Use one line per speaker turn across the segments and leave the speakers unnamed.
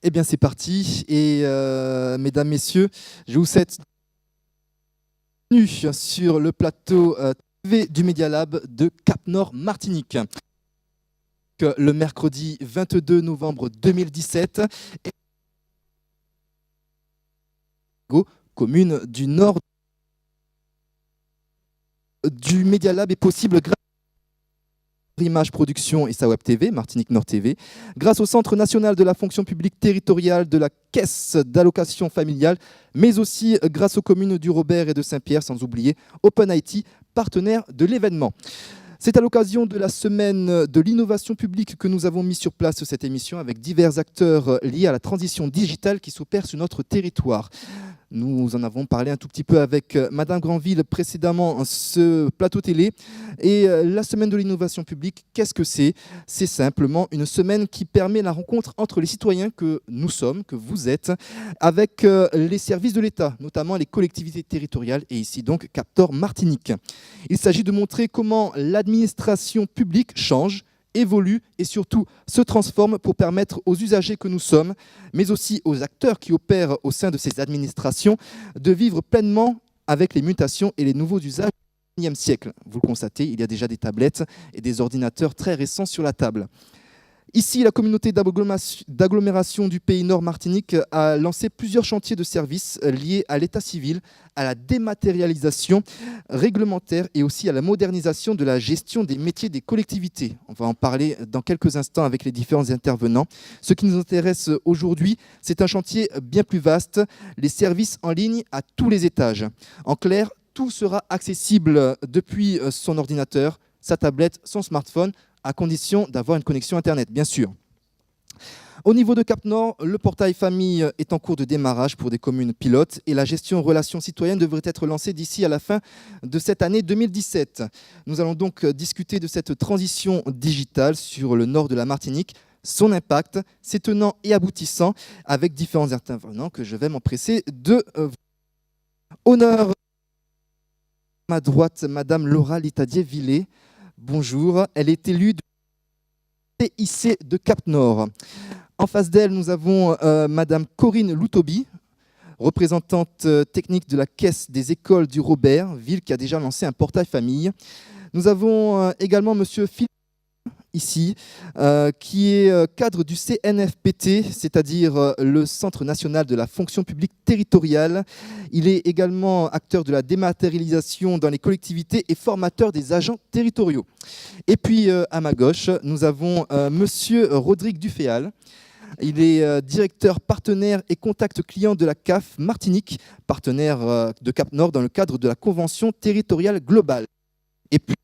Eh bien, c'est parti. Et mesdames, messieurs, je vous souhaite bienvenue sur le plateau TV du Media Lab de Cap-Nord Martinique. Le mercredi 22 novembre 2017, commune du nord du Media Lab est possible grâce à Image Production et sa Web TV, Martinique Nord TV, grâce au Centre national de la fonction publique territoriale de la Caisse d'allocation familiale, mais aussi grâce aux communes du Robert et de Saint-Pierre, sans oublier Open IT, partenaire de l'événement. C'est à l'occasion de la semaine de l'innovation publique que nous avons mis sur place cette émission avec divers acteurs liés à la transition digitale qui s'opère sur notre territoire. Nous en avons parlé un tout petit peu avec Madame Granville précédemment, ce plateau télé. Et la semaine de l'innovation publique, qu'est-ce que c'est ? C'est simplement une semaine qui permet la rencontre entre les citoyens que nous sommes, que vous êtes, avec les services de l'État, notamment les collectivités territoriales, et ici donc Cap-Nord Martinique. Il s'agit de montrer comment l'administration publique change, évolue et surtout se transforme pour permettre aux usagers que nous sommes, mais aussi aux acteurs qui opèrent au sein de ces administrations, de vivre pleinement avec les mutations et les nouveaux usages du XXIe siècle. Vous le constatez, il y a déjà des tablettes et des ordinateurs très récents sur la table. Ici, la communauté d'agglomération du pays Nord Martinique a lancé plusieurs chantiers de services liés à l'état civil, à la dématérialisation réglementaire et aussi à la modernisation de la gestion des métiers des collectivités. On va en parler dans quelques instants avec les différents intervenants. Ce qui nous intéresse aujourd'hui, c'est un chantier bien plus vaste, les services en ligne à tous les étages. En clair, tout sera accessible depuis son ordinateur, sa tablette, son smartphone, à condition d'avoir une connexion Internet, bien sûr. Au niveau de Cap-Nord, le portail famille est en cours de démarrage pour des communes pilotes et la gestion relations citoyennes devrait être lancée d'ici à la fin de cette année 2017. Nous allons donc discuter de cette transition digitale sur le nord de la Martinique, son impact, ses tenants et aboutissants, avec différents intervenants que je vais m'empresser de honneur. À ma droite, Madame Laura Litadier-Villet. Bonjour, elle est élue du CIC de Cap-Nord. En face d'elle, nous avons Madame Corinne Loutobi, représentante technique de la Caisse des écoles du Robert, ville qui a déjà lancé un portail famille. Nous avons également Monsieur Philippe, ici, qui est cadre du CNFPT, c'est-à-dire le Centre national de la fonction publique territoriale. Il est également acteur de la dématérialisation dans les collectivités et formateur des agents territoriaux. Et puis, à ma gauche, nous avons Monsieur Rodrigue Duféal. Il est directeur partenaire et contact client de la CAF Martinique, partenaire de Cap-Nord dans le cadre de la Convention territoriale globale. Et puis,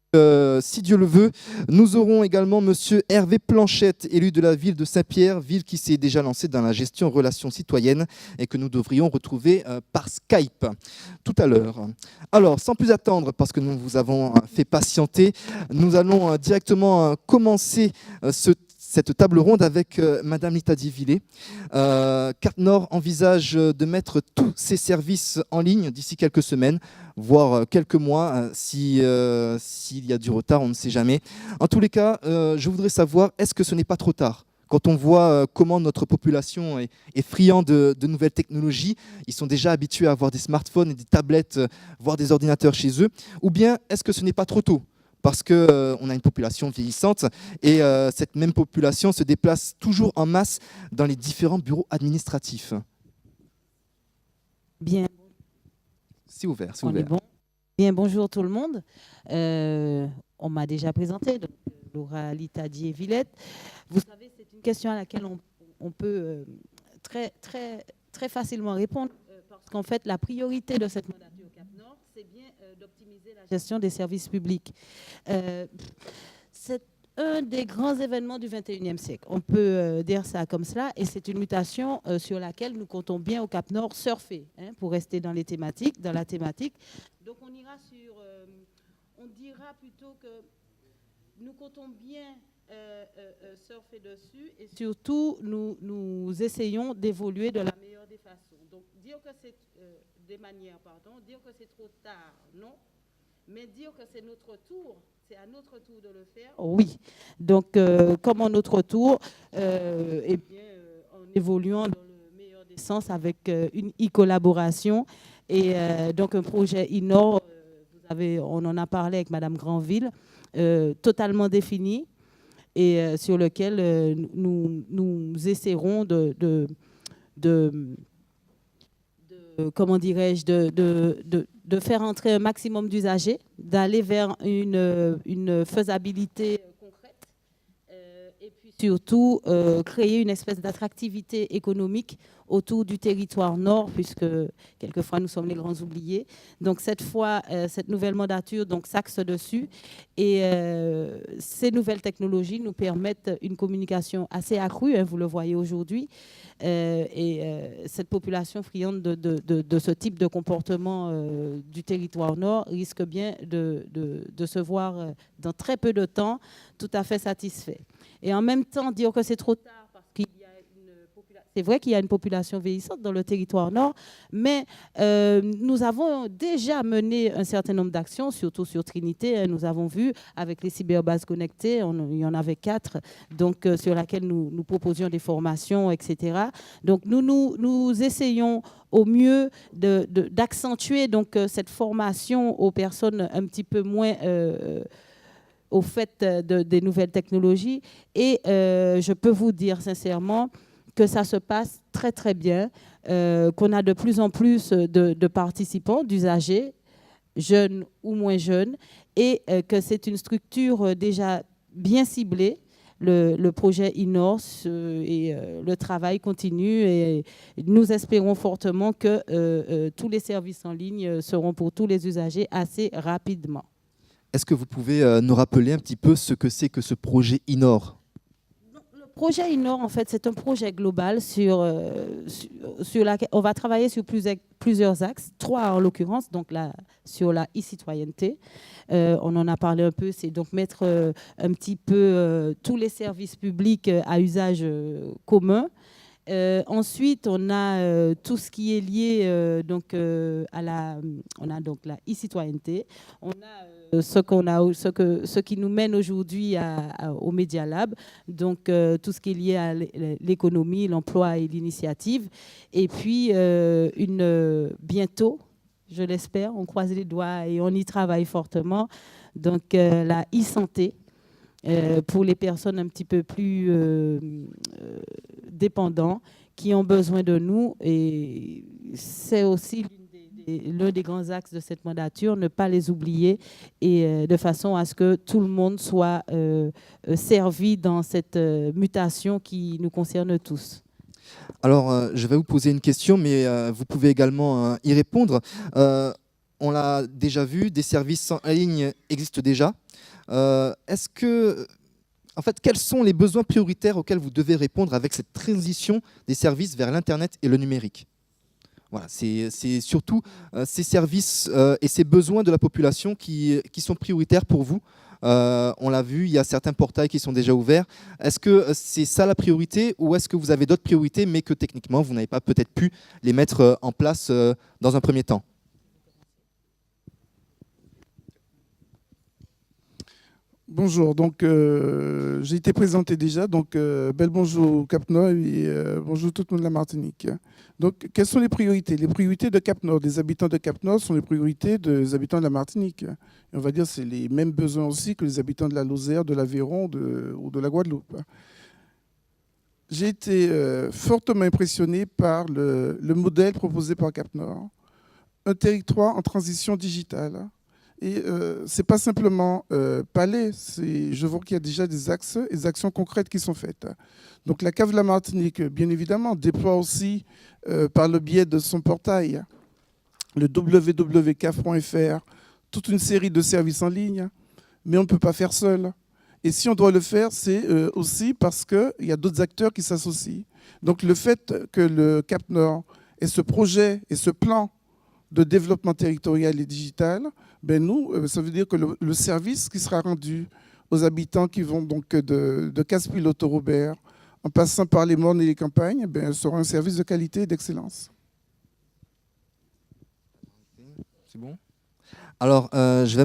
si Dieu le veut, nous aurons également Monsieur Hervé Planchette, élu de la ville de Saint-Pierre, ville qui s'est déjà lancée dans la gestion relations citoyennes et que nous devrions retrouver par Skype tout à l'heure. Alors, sans plus attendre, parce que nous vous avons fait patienter, nous allons directement commencer cette table ronde avec Madame Litadier-Villet. Cap-Nord envisage de mettre tous ses services en ligne d'ici quelques semaines, voire quelques mois. S'il y a du retard, on ne sait jamais. En tous les cas, je voudrais savoir, est-ce que ce n'est pas trop tard ? Quand on voit comment notre population est friande de nouvelles technologies, ils sont déjà habitués à avoir des smartphones et des tablettes, voire des ordinateurs chez eux. Ou bien, est-ce que ce n'est pas trop tôt ? Parce qu'on a une population vieillissante et cette même population se déplace toujours en masse dans les différents bureaux administratifs.
Bien.
C'est ouvert, c'est
On
ouvert.
est bon. Bien, bonjour tout le monde. On m'a déjà présenté, donc, Laura Litadier-Villet. Vous savez, c'est une question à laquelle on peut très facilement répondre parce qu'en fait, la priorité de cette mandature Cap-Nord, c'est bien d'optimiser la gestion des services publics. C'est un des grands événements du XXIe siècle. On peut dire ça comme cela, et c'est une mutation sur laquelle nous comptons bien au Cap-Nord surfer, pour rester dans la thématique. Donc on ira sur, on dira plutôt que nous comptons bien surfer dessus, et surtout nous essayons d'évoluer de la meilleure des façons. Donc dire que c'est dire que c'est trop tard, non. Mais dire que c'est notre tour, c'est à notre tour de le faire, oui. Donc, comme à notre tour, eh bien, on évoluant dans le meilleur des sens avec une e-collaboration et donc un projet Innor, on en a parlé avec Madame Granville, totalement défini et sur lequel nous essaierons comment dirais-je, de faire entrer un maximum d'usagers, d'aller vers une faisabilité concrète et puis surtout créer une espèce d'attractivité économique autour du territoire nord, puisque quelquefois nous sommes les grands oubliés. Donc cette fois, cette nouvelle mandature s'axe dessus et ces nouvelles technologies nous permettent une communication assez accrue, hein, vous le voyez aujourd'hui, cette population friande de ce type de comportement du territoire nord risque bien de se voir dans très peu de temps tout à fait satisfait. Et en même temps, dire que c'est trop tard parce qu'il y a c'est vrai qu'il y a une population vieillissante dans le territoire nord, mais nous avons déjà mené un certain nombre d'actions, surtout sur Trinité. Hein, nous avons vu avec les cyberbases connectées, il y en avait 4, donc sur lesquelles nous proposions des formations, etc. Donc nous essayons au mieux d'accentuer donc cette formation aux personnes un petit peu moins au fait des nouvelles technologies. Et je peux vous dire sincèrement que ça se passe très très bien, qu'on a de plus en plus de participants, d'usagers, jeunes ou moins jeunes, et que c'est une structure déjà bien ciblée. Le projet Innor et le travail continue et nous espérons fortement que tous les services en ligne seront pour tous les usagers assez rapidement.
Est-ce que vous pouvez nous rappeler un petit peu ce que c'est que ce projet Innor ?
Le projet Innor, en fait, c'est un projet global sur laquelle on va travailler sur plusieurs axes, 3 en l'occurrence, donc là, sur la e-citoyenneté. On en a parlé un peu, c'est donc mettre un petit peu tous les services publics à usage commun. Ensuite, on a tout ce qui est lié on a donc la e-citoyenneté. On a ce qui nous mène aujourd'hui au Media Lab, donc tout ce qui est lié à l'économie, l'emploi et l'initiative. Et puis bientôt, je l'espère, on croise les doigts et on y travaille fortement. Donc la e-santé. Pour les personnes un petit peu plus dépendants qui ont besoin de nous. Et c'est aussi l'un des grands axes de cette mandature, ne pas les oublier et de façon à ce que tout le monde soit servi dans cette mutation qui nous concerne tous.
Alors, je vais vous poser une question, mais vous pouvez également y répondre. On l'a déjà vu, des services en ligne existent déjà. Quels sont les besoins prioritaires auxquels vous devez répondre avec cette transition des services vers l'Internet et le numérique ? Voilà, c'est surtout ces services et ces besoins de la population qui sont prioritaires pour vous. On l'a vu, il y a certains portails qui sont déjà ouverts. Est-ce que c'est ça la priorité ou est-ce que vous avez d'autres priorités mais que techniquement, vous n'avez pas peut-être pu les mettre en place dans un premier temps ?
Bonjour, donc j'ai été présenté déjà, donc bel bonjour Cap Nord et bonjour tout le monde de la Martinique. Donc quelles sont les priorités ? Les priorités de Cap Nord, des habitants de Cap Nord sont les priorités des habitants de la Martinique. Et on va dire que c'est les mêmes besoins aussi que les habitants de la Lozère, de l'Aveyron ou de la Guadeloupe. J'ai été fortement impressionné par le modèle proposé par Cap Nord, un territoire en transition digitale. Et ce n'est pas simplement parler, je vois qu'il y a déjà des axes et des actions concrètes qui sont faites. Donc la CAF de la Martinique, bien évidemment, déploie aussi par le biais de son portail, le www.caf.fr, toute une série de services en ligne, mais on ne peut pas faire seul. Et si on doit le faire, c'est aussi parce qu'il y a d'autres acteurs qui s'associent. Donc le fait que le Cap Nord ait ce projet et ce plan de développement territorial et digital, ça veut dire que le service qui sera rendu aux habitants qui vont donc de Casse-Pile au Robert, en passant par les mornes et les campagnes, sera un service de qualité et d'excellence.
C'est bon ? Alors, je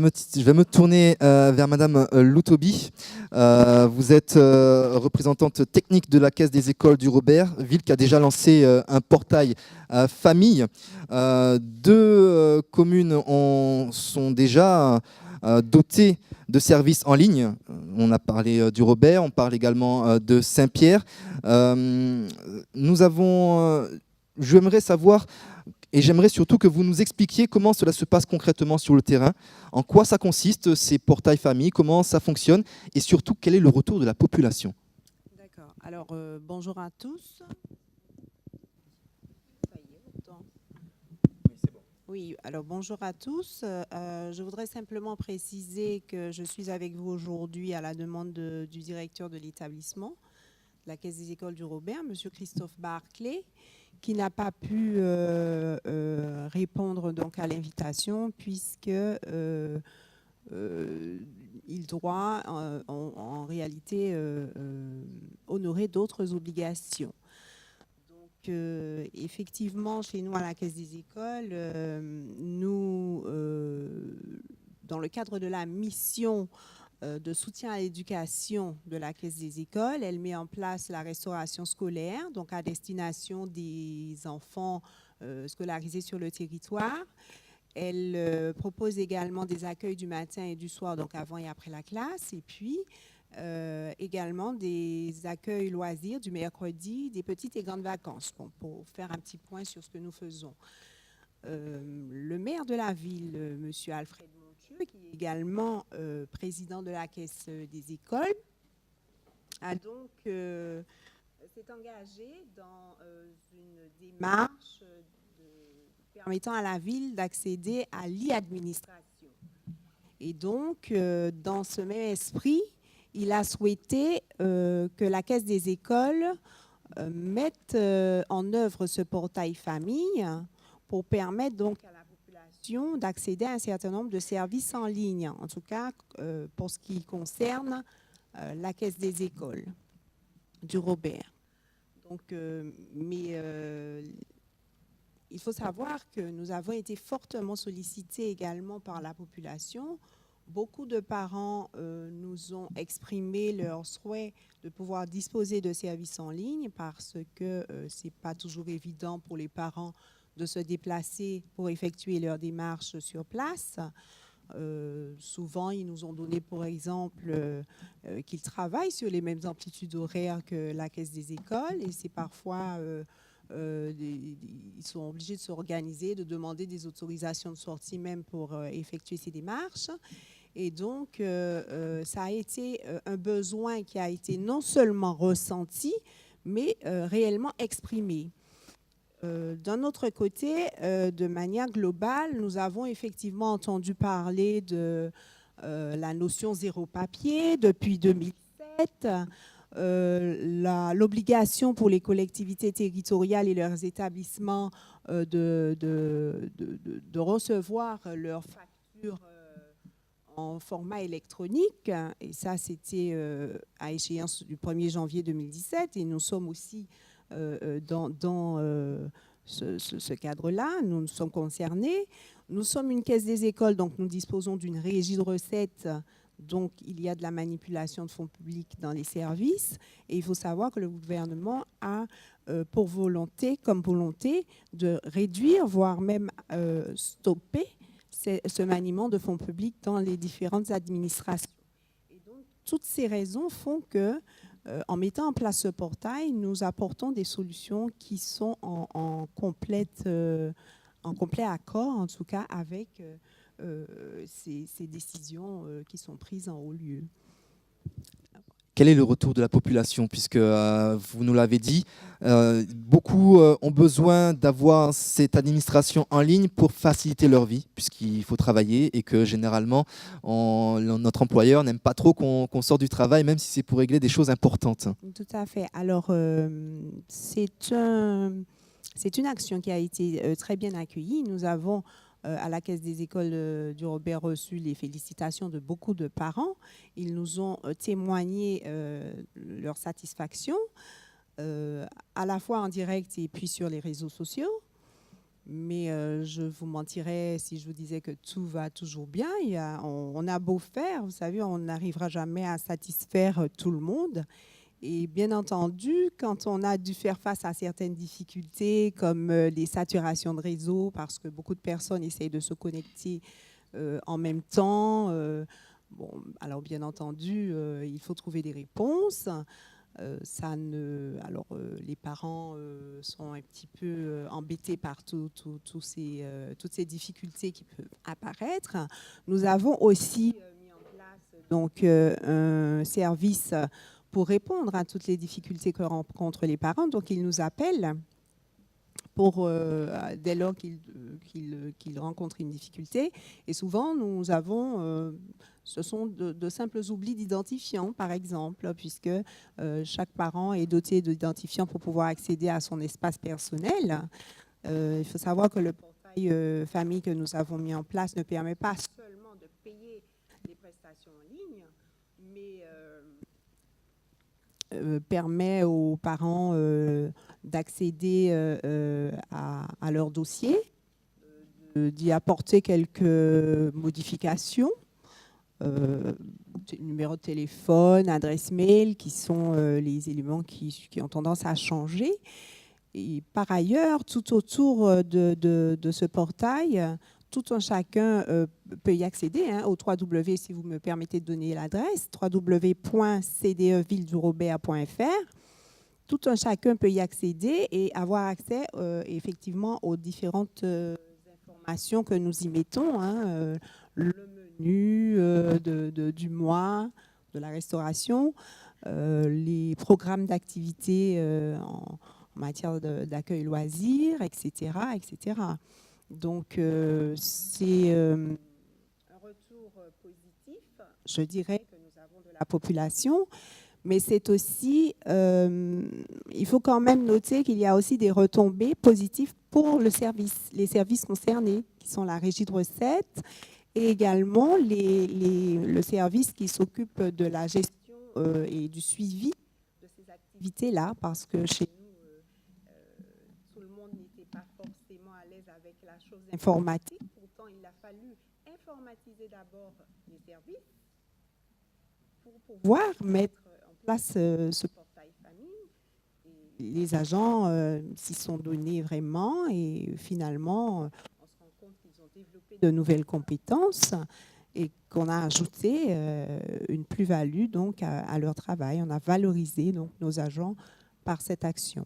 vais me tourner vers Madame Loutobi. Vous êtes représentante technique de la Caisse des écoles du Robert, ville qui a déjà lancé un portail famille. Deux communes sont déjà dotées de services en ligne. On a parlé du Robert, on parle également de Saint-Pierre. J'aimerais savoir. Et j'aimerais surtout que vous nous expliquiez comment cela se passe concrètement sur le terrain, en quoi ça consiste, ces portails famille, comment ça fonctionne, et surtout quel est le retour de la population.
D'accord. Alors, bonjour à tous. Oui, alors bonjour à tous. Je voudrais simplement préciser que je suis avec vous aujourd'hui à la demande du directeur de l'établissement, de la Caisse des écoles du Robert, Monsieur Christophe Barclay, qui n'a pas pu répondre donc à l'invitation puisque il doit en réalité honorer d'autres obligations. Donc, effectivement, chez nous à la Caisse des écoles, dans le cadre de la mission de soutien à l'éducation de la Caisse des écoles, elle met en place la restauration scolaire, donc à destination des enfants scolarisés sur le territoire. Elle propose également des accueils du matin et du soir, donc avant et après la classe, et puis également des accueils loisirs du mercredi, des petites et grandes vacances. Bon, pour faire un petit point sur ce que nous faisons. Le maire de la ville, M. Alfred Montieu, qui est également président de la Caisse des écoles, a donc s'est engagé dans une démarche permettant à la ville d'accéder à l'e-administration. Et donc, dans ce même esprit, il a souhaité que la Caisse des écoles mette en œuvre ce portail famille pour permettre donc à la population d'accéder à un certain nombre de services en ligne, en tout cas pour ce qui concerne la Caisse des écoles du Robert. Donc, il faut savoir que nous avons été fortement sollicités également par la population. Beaucoup de parents nous ont exprimé leur souhait de pouvoir disposer de services en ligne parce que ce n'est pas toujours évident pour les parents de se déplacer pour effectuer leurs démarches sur place. Souvent, ils nous ont donné, pour exemple, qu'ils travaillent sur les mêmes amplitudes horaires que la Caisse des écoles et c'est parfois... ils sont obligés de s'organiser, de demander des autorisations de sortie même pour effectuer ces démarches. Et donc, ça a été un besoin qui a été non seulement ressenti, mais réellement exprimé. D'un autre côté, de manière globale, nous avons effectivement entendu parler de la notion zéro papier depuis 2007, l'obligation pour les collectivités territoriales et leurs établissements de recevoir leurs factures en format électronique. Et ça, c'était à échéance du 1er janvier 2017. Et nous sommes aussi dans ce cadre-là. Nous sommes concernés. Nous sommes une caisse des écoles, donc nous disposons d'une régie de recettes. Donc, il y a de la manipulation de fonds publics dans les services. Et il faut savoir que le gouvernement a pour volonté de réduire, voire même stopper ce maniement de fonds publics dans les différentes administrations. Et donc, toutes ces raisons font que, en mettant en place ce portail, nous apportons des solutions qui sont en complet accord, en tout cas, avec ces décisions qui sont prises en haut lieu.
Quel est le retour de la population? Puisque vous nous l'avez dit, beaucoup ont besoin d'avoir cette administration en ligne pour faciliter leur vie, puisqu'il faut travailler et que généralement, notre employeur n'aime pas trop qu'on sorte du travail, même si c'est pour régler des choses importantes.
Tout à fait. Alors, c'est une action qui a été très bien accueillie. Nous avons à la Caisse des écoles du Robert reçu les félicitations de beaucoup de parents. Ils nous ont témoigné leur satisfaction, à la fois en direct et puis sur les réseaux sociaux. Mais je vous mentirais si je vous disais que tout va toujours bien. On a beau faire, vous savez, on n'arrivera jamais à satisfaire tout le monde. Et bien entendu, quand on a dû faire face à certaines difficultés comme les saturations de réseau, parce que beaucoup de personnes essayent de se connecter en même temps, bon, alors bien entendu, il faut trouver des réponses. Les parents sont un petit peu embêtés par toutes ces difficultés qui peuvent apparaître. Nous avons aussi mis en place donc, un service pour répondre à toutes les difficultés que rencontrent les parents. Donc, ils nous appellent dès lors qu'ils rencontrent une difficulté. Et souvent, ce sont de simples oublis d'identifiants, par exemple, puisque chaque parent est doté d'identifiants pour pouvoir accéder à son espace personnel. Il faut savoir que le portail famille que nous avons mis en place ne permet pas seulement de payer les prestations en ligne, mais permet aux parents d'accéder à leur dossier, d'y apporter quelques modifications, numéro de téléphone, adresse mail, qui sont les éléments qui ont tendance à changer. Et par ailleurs, tout autour de ce portail, tout un chacun peut y accéder au 3W, si vous me permettez de donner l'adresse, www.cdevilleduRobert.fr. Tout un chacun peut y accéder et avoir accès effectivement aux différentes informations que nous y mettons, le menu du mois, de la restauration, les programmes d'activité en matière d'accueil loisirs, etc., etc. Donc, c'est un retour positif, je dirais, que nous avons de la population. Mais c'est aussi, il faut quand même noter qu'il y a aussi des retombées positives pour les services concernés, qui sont la régie de recettes et également le service qui s'occupe de la gestion et du suivi de ces activités-là, parce que chez nous, tout le monde n'était pas forcément à l'aise avec la chose informatique. Pourtant, il a fallu informatiser d'abord les services pour pouvoir mettre en place ce portail famille. Et les agents s'y sont donnés vraiment et finalement, on se rend compte qu'ils ont développé de nouvelles compétences et qu'on a ajouté une plus-value donc à leur travail. On a valorisé donc nos agents par cette action.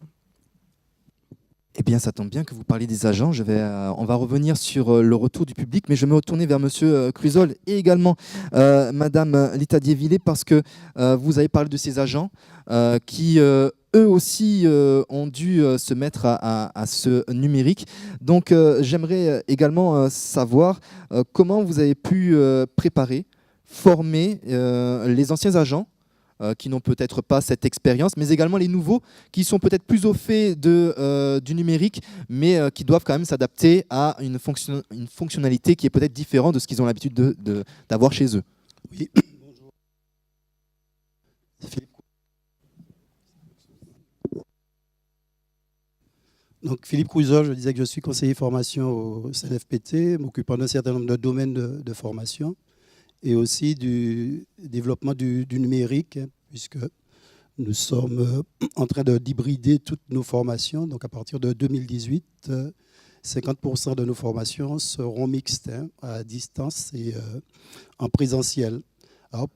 Eh bien, ça tombe bien que vous parliez des agents. On va revenir sur le retour du public, mais je vais me retourner vers Monsieur Cruzol et également Madame Litadier-Villet, parce que vous avez parlé de ces agents qui, eux aussi, ont dû se mettre à ce numérique. Donc, j'aimerais également savoir comment vous avez pu préparer, former les anciens agents qui n'ont peut-être pas cette expérience, mais également les nouveaux qui sont peut-être plus au fait du numérique, mais qui doivent quand même s'adapter à une fonctionnalité qui est peut-être différente de ce qu'ils ont l'habitude d'avoir chez eux.
Oui, bonjour. Donc Philippe Crouzol, je disais que je suis conseiller formation au CNFPT, m'occupant d'un certain nombre de domaines de formation, et aussi du développement du numérique, puisque nous sommes en train d'hybrider toutes nos formations. Donc à partir de 2018, 50% de nos formations seront mixtes, à distance et en présentiel. Alors,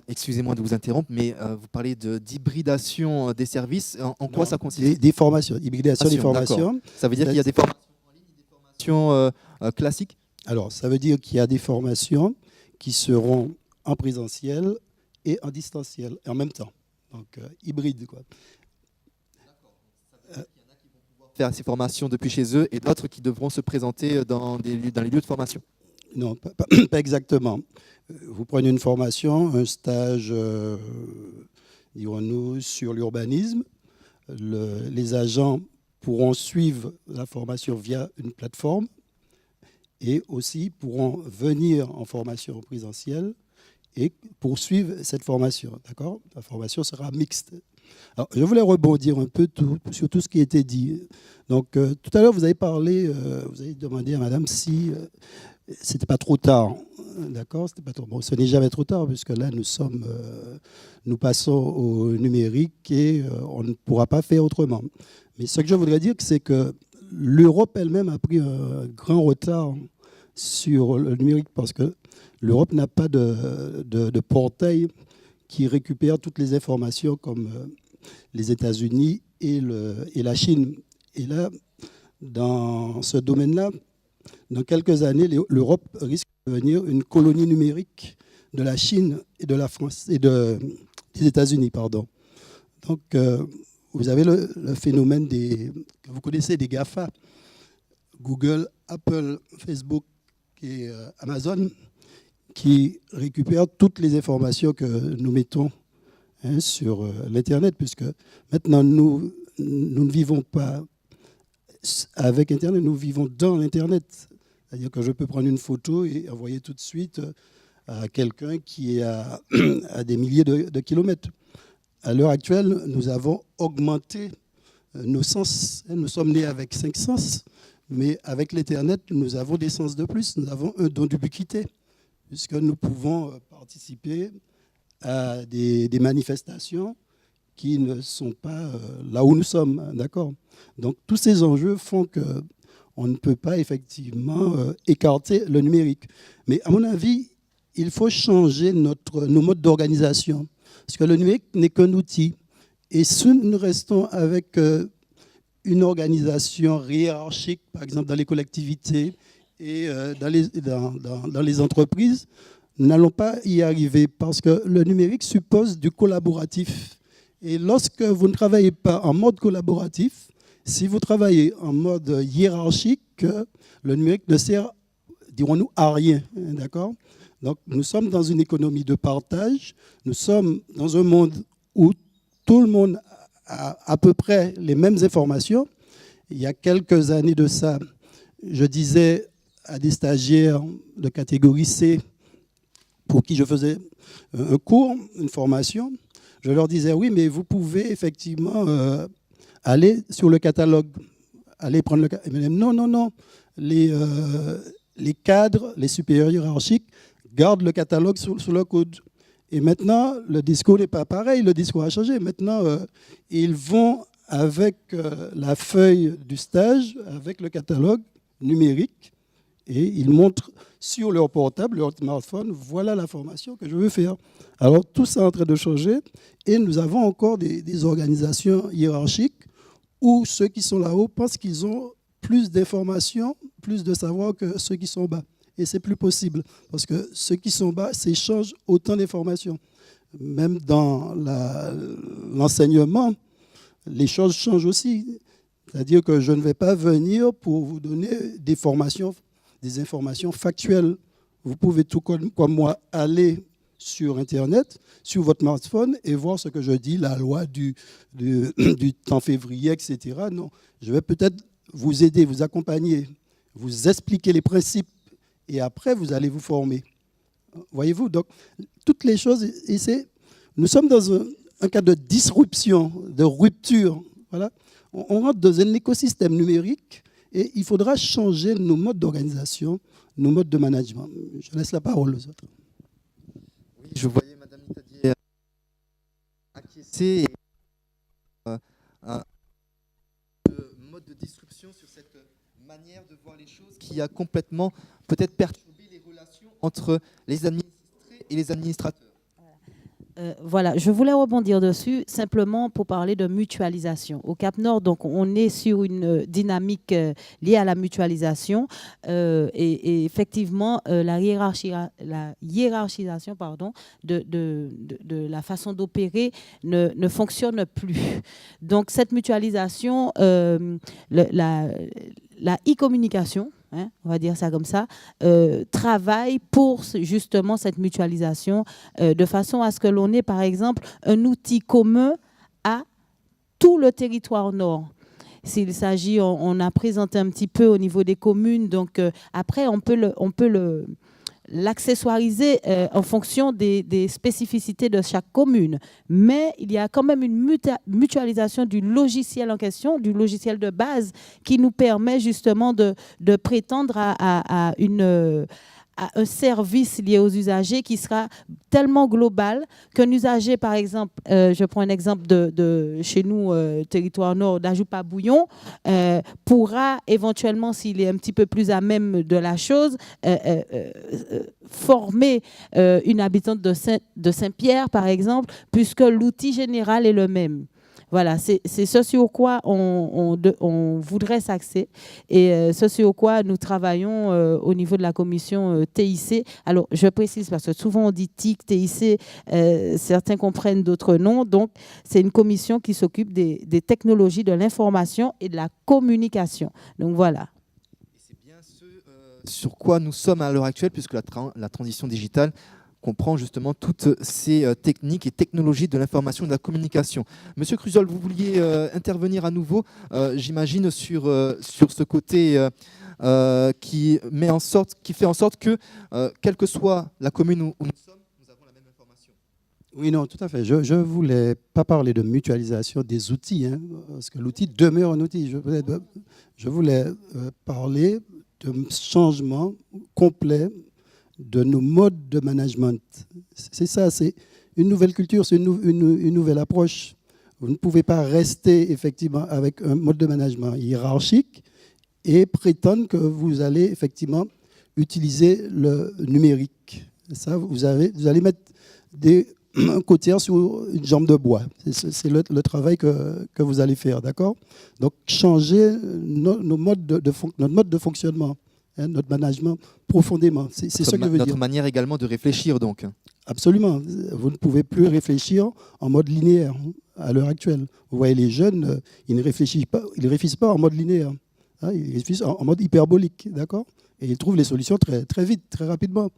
excusez-moi de vous interrompre, mais vous parlez d'hybridation des services. En quoi ça consiste ?
Des formations, hybridation des formations.
Ça veut dire qu'il y a des formations en ligne et des formations classiques ?
Alors, ça veut dire qu'il y a des formations qui seront en présentiel et en distanciel, en même temps. Donc, hybride, quoi.
D'accord. Ça veut dire qu'il y en a qui vont pouvoir faire ces formations depuis chez eux et d'autres qui devront se présenter dans les lieux de formation.
Non, pas exactement. Vous prenez une formation, un stage, dirons-nous, sur l'urbanisme. Les agents pourront suivre la formation via une plateforme et aussi pourront venir en formation présentielle et poursuivre cette formation. D'accord ? La formation sera mixte. Alors, je voulais rebondir un peu sur tout ce qui a été dit. Donc, tout à l'heure, vous avez parlé, vous avez demandé à madame si c'était pas trop tard. D'accord, c'était pas trop. Bon, ce n'est jamais trop tard, puisque là, nous passons au numérique et on ne pourra pas faire autrement. Mais ce que je voudrais dire, c'est que l'Europe elle-même a pris un grand retard sur le numérique, parce que l'Europe n'a pas de portail qui récupère toutes les informations comme les États-Unis et la Chine. Et là, dans ce domaine-là, dans quelques années, l'Europe risque de devenir une colonie numérique de la Chine et de la France et des États-Unis, pardon. Donc, vous avez le phénomène que vous connaissez, des GAFA, Google, Apple, Facebook et Amazon, qui récupèrent toutes les informations que nous mettons sur l'Internet, puisque maintenant, nous ne vivons pas avec Internet, nous vivons dans l'Internet. C'est-à-dire que je peux prendre une photo et envoyer tout de suite à quelqu'un qui est à des milliers de kilomètres. À l'heure actuelle, nous avons augmenté nos sens. Nous sommes nés avec 5 sens, mais avec l'Internet, nous avons des sens de plus. Nous avons un don d'ubiquité, puisque nous pouvons participer à des manifestations qui ne sont pas là où nous sommes, d'accord ? Donc, tous ces enjeux font qu'on ne peut pas effectivement écarter le numérique. Mais à mon avis, il faut changer nos modes d'organisation, parce que le numérique n'est qu'un outil. Et si nous restons avec une organisation hiérarchique, par exemple dans les collectivités et dans les entreprises, nous n'allons pas y arriver, parce que le numérique suppose du collaboratif. Et lorsque vous ne travaillez pas en mode collaboratif, si vous travaillez en mode hiérarchique, le numérique ne sert, dirons-nous, à rien. D'accord ? Donc, nous sommes dans une économie de partage. Nous sommes dans un monde où tout le monde a à peu près les mêmes informations. Il y a quelques années de ça, je disais à des stagiaires de catégorie C, pour qui je faisais un cours, une formation, je leur disais, oui, mais vous pouvez effectivement aller sur le catalogue, aller prendre le catalogue. Ils me disaient, non, non, non, les cadres, les supérieurs hiérarchiques gardent le catalogue sous le coude. Et maintenant, le discours n'est pas pareil, le discours a changé. Maintenant, ils vont avec la feuille du stage, avec le catalogue numérique, et ils montrent sur leur portable, leur smartphone, voilà la formation que je veux faire. Alors, tout ça est en train de changer, et nous avons encore des organisations hiérarchiques où ceux qui sont là-haut pensent qu'ils ont plus d'informations, plus de savoir que ceux qui sont bas. Et c'est plus possible, parce que ceux qui sont bas s'échangent autant d'informations. Même dans l'enseignement, les choses changent aussi. C'est-à-dire que je ne vais pas venir pour vous donner des informations factuelles. Vous pouvez tout comme moi aller sur Internet, sur votre smartphone et voir ce que je dis, la loi du temps février, etc. Non, je vais peut-être vous aider, vous accompagner, vous expliquer les principes et après vous allez vous former. Voyez-vous, donc toutes les choses, nous sommes dans un cas de disruption, de rupture. Voilà. On rentre dans un écosystème numérique et il faudra changer nos modes d'organisation, nos modes de management. Je laisse la parole aux autres.
Oui, je voyais Mme Litadier acquiescer un mode de disruption sur cette manière de voir les choses qui a complètement peut-être perturbé les relations entre les administrés et les administrateurs.
Voilà, je voulais rebondir dessus simplement pour parler de mutualisation. Au Cap Nord, donc, on est sur une dynamique liée à la mutualisation et effectivement, la hiérarchisation de la façon d'opérer ne fonctionne plus. Donc, cette mutualisation, la e-communication, on va dire ça comme ça, travaille pour justement cette mutualisation de façon à ce que l'on ait, par exemple, un outil commun à tout le territoire nord. S'il s'agit, on a présenté un petit peu au niveau des communes, donc après, on peut l'accessoiriser en fonction des spécificités de chaque commune. Mais il y a quand même une mutualisation du logiciel en question, du logiciel de base, qui nous permet justement de prétendre à un service lié aux usagers qui sera tellement global qu'un usager, par exemple, je prends un exemple de chez nous, territoire nord, d'Ajoupa-Bouillon, pourra éventuellement, s'il est un petit peu plus à même de la chose, former une habitante de Saint-Pierre, par exemple, puisque l'outil général est le même. Voilà, c'est ce sur quoi on voudrait s'axer et ce sur quoi nous travaillons au niveau de la commission TIC. Alors, je précise parce que souvent on dit TIC, TIC, certains comprennent d'autres noms. Donc, c'est une commission qui s'occupe des technologies de l'information et de la communication. Donc, voilà.
C'est bien ce sur quoi nous sommes à l'heure actuelle, puisque la transition digitale comprend justement toutes ces techniques et technologies de l'information et de la communication. Monsieur Cruzol, vous vouliez intervenir à nouveau, j'imagine, sur ce côté qui fait en sorte que, quelle que soit la commune où nous sommes, nous avons la même information.
Oui, non, tout à fait. Je ne voulais pas parler de mutualisation des outils, hein, parce que l'outil demeure un outil. Je voulais parler de changement complet de nos modes de management. C'est ça, c'est une nouvelle culture, c'est une nouvelle approche. Vous ne pouvez pas rester effectivement avec un mode de management hiérarchique et prétendre que vous allez effectivement utiliser le numérique. Ça, vous allez mettre un côtière sur une jambe de bois. C'est le travail que vous allez faire, d'accord? Donc, changer notre mode de fonctionnement. Hein, notre management profondément. C'est ce que je veux dire.
Notre manière également de réfléchir, donc.
Absolument. Vous ne pouvez plus réfléchir en mode linéaire à l'heure actuelle. Vous voyez, les jeunes, ils ne réfléchissent pas en mode linéaire. Hein, ils réfléchissent en mode hyperbolique, d'accord? Et ils trouvent les solutions très, très vite, très rapidement.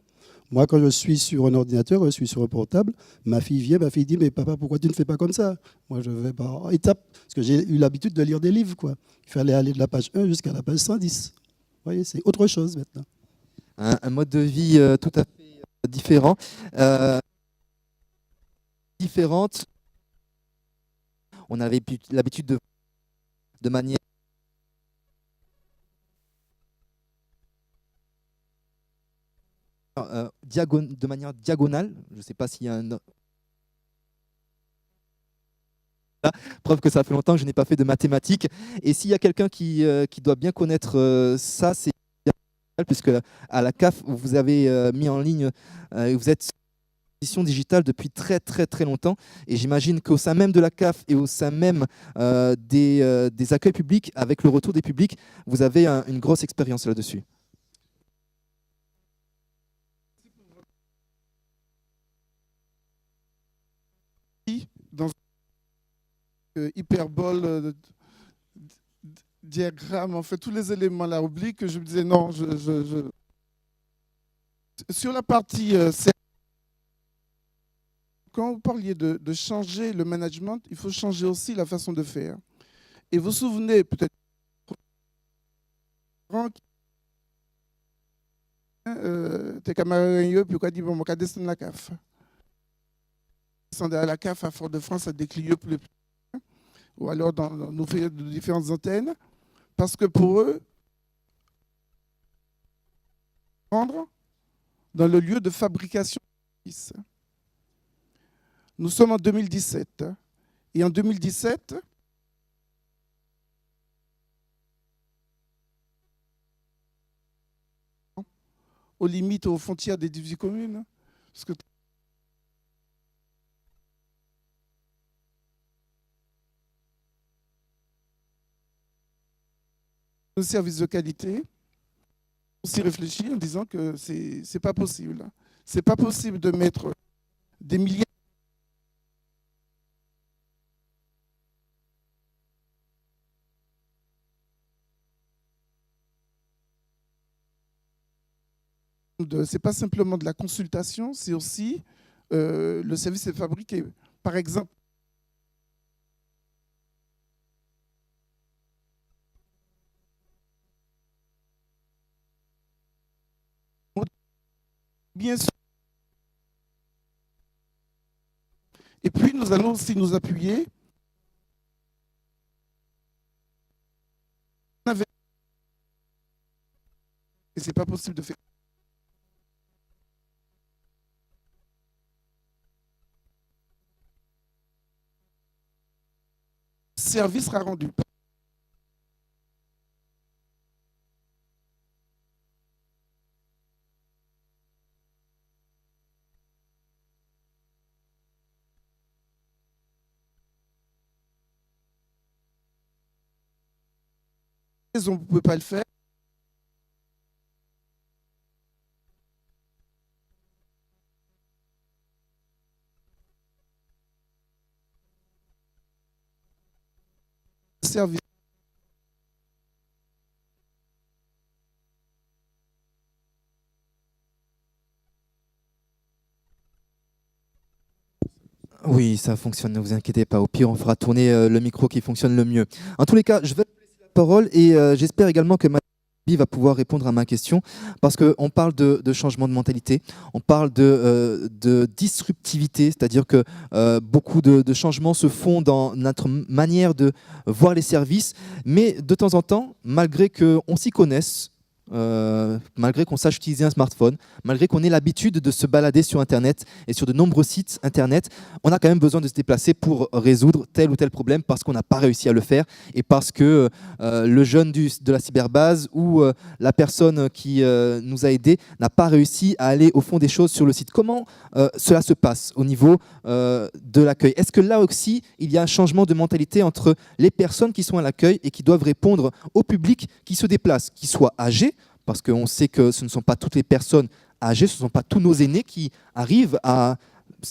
Moi, quand je suis sur un ordinateur, je suis sur un portable, ma fille dit, mais papa, pourquoi tu ne fais pas comme ça? Moi, je vais par étapes, parce que j'ai eu l'habitude de lire des livres, quoi. Il fallait aller de la page 1 jusqu'à la page 110. Vous voyez, c'est autre chose maintenant.
Un mode de vie tout à fait différent. Différente. On avait l'habitude de manière de manière diagonale. Je ne sais pas s'il y a un... Preuve que ça fait longtemps que je n'ai pas fait de mathématiques. Et s'il y a quelqu'un qui doit bien connaître ça, c'est puisque à la CAF, vous avez mis en ligne, vous êtes sur digitale depuis très très très longtemps. Et j'imagine qu'au sein même de la CAF et au sein même des accueils publics, avec le retour des publics, vous avez une grosse expérience là-dessus.
Dans hyperbole, diagramme, en fait, tous les éléments là, oublie que je me disais non, sur la partie quand vous parliez de changer le management, il faut changer aussi la façon de faire. Et vous vous souvenez peut-être tes camarades puis quoi dit bon, on descendre la CAF. Descendre à la CAF à Fort-de-France à des clients plus ou alors dans nos différentes antennes, parce que pour eux, rendre dans le lieu de fabrication. Nous sommes en 2017. Et en 2017, aux limites, aux frontières des 18 communes, parce que nos services de qualité, on s'y réfléchit en disant que c'est pas possible. C'est pas possible de mettre des milliers c'est pas simplement de la consultation, c'est aussi le service est fabriqué. Par exemple, Bien sûr. Et puis, nous allons aussi nous appuyer et c'est pas possible de faire. Le service sera rendu. Vous ne pouvez pas le faire. Service.
Oui, ça fonctionne, ne vous inquiétez pas. Au pire, on fera tourner le micro qui fonctionne le mieux. En tous les cas, je vais vous laisser la parole et j'espère également que Madame va pouvoir répondre à ma question parce qu'on parle de changement de mentalité, on parle de disruptivité, c'est-à-dire que beaucoup de changements se font dans notre manière de voir les services, mais de temps en temps, malgré qu'on s'y connaisse, malgré qu'on sache utiliser un smartphone, malgré qu'on ait l'habitude de se balader sur Internet et sur de nombreux sites Internet, on a quand même besoin de se déplacer pour résoudre tel ou tel problème parce qu'on n'a pas réussi à le faire et parce que le jeune de la cyberbase ou la personne qui nous a aidés n'a pas réussi à aller au fond des choses sur le site. Comment cela se passe au niveau de l'accueil? Est-ce que là aussi, il y a un changement de mentalité entre les personnes qui sont à l'accueil et qui doivent répondre au public qui se déplace, qui soit âgé, parce qu'on sait que ce ne sont pas toutes les personnes âgées, ce ne sont pas tous nos aînés qui arrivent à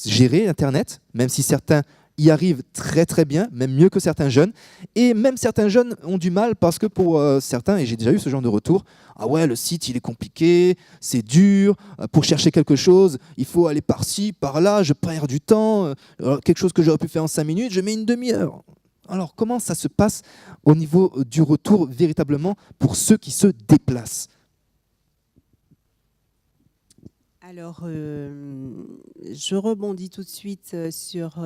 gérer Internet, même si certains y arrivent très très bien, même mieux que certains jeunes. Et même certains jeunes ont du mal parce que pour certains, et j'ai déjà eu ce genre de retour, ah ouais, le site il est compliqué, c'est dur, pour chercher quelque chose, il faut aller par-ci, par-là, je perds du temps, quelque chose que j'aurais pu faire en 5 minutes, je mets une demi-heure. Alors comment ça se passe au niveau du retour véritablement pour ceux qui se déplacent?
Alors, je rebondis tout de suite sur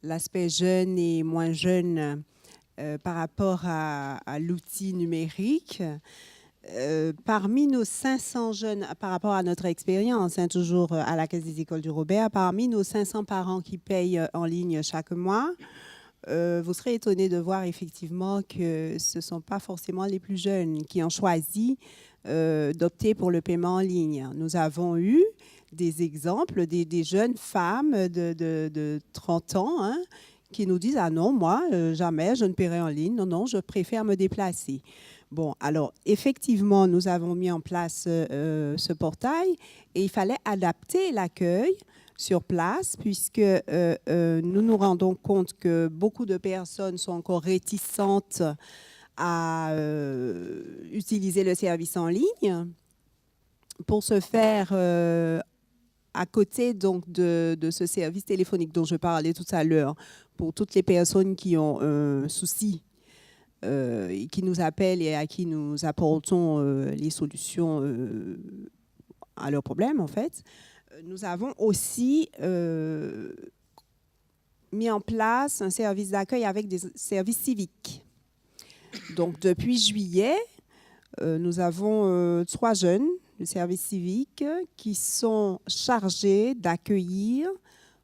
l'aspect jeune et moins jeune par rapport à l'outil numérique. Parmi nos 500 jeunes, par rapport à notre expérience, hein, toujours à la Caisse des écoles du Robert, parmi nos 500 parents qui payent en ligne chaque mois, vous serez étonné de voir effectivement que ce ne sont pas forcément les plus jeunes qui ont choisi d'opter pour le paiement en ligne. Nous avons eu des exemples, des jeunes femmes de 30 ans hein, qui nous disent « Ah non, moi, jamais, je ne paierai en ligne. Non, non, je préfère me déplacer. » Bon, alors, effectivement, nous avons mis en place ce portail et il fallait adapter l'accueil sur place puisque nous nous rendons compte que beaucoup de personnes sont encore réticentes à utiliser le service en ligne. Pour ce faire, à côté donc, de ce service téléphonique dont je parlais tout à l'heure, pour toutes les personnes qui ont un souci et qui nous appellent et à qui nous apportons les solutions à leurs problèmes, en fait, nous avons aussi mis en place un service d'accueil avec des services civiques. Donc, depuis juillet, nous avons 3 jeunes du service civique qui sont chargés d'accueillir,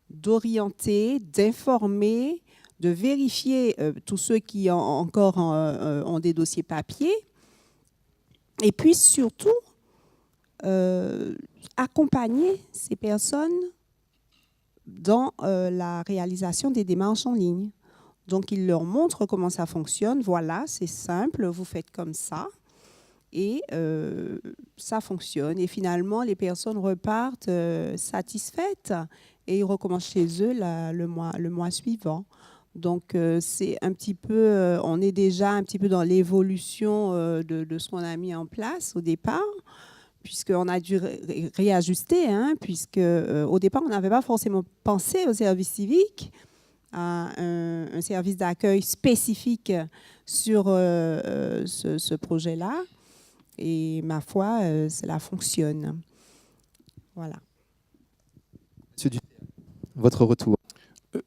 d'orienter, d'informer, de vérifier tous ceux qui encore ont des dossiers papier et puis surtout accompagner ces personnes dans la réalisation des démarches en ligne. Donc, ils leur montrent comment ça fonctionne. Voilà, c'est simple, vous faites comme ça. Et ça fonctionne. Et finalement, les personnes repartent satisfaites et ils recommencent chez eux le mois suivant. Donc, c'est un petit peu, on est déjà un petit peu dans l'évolution de ce qu'on a mis en place au départ, puisqu'on a dû réajuster, hein, puisque au départ, on n'avait pas forcément pensé au service civique, à un service d'accueil spécifique sur ce projet-là. Et ma foi, cela fonctionne. Voilà.
Monsieur Duterre, votre retour.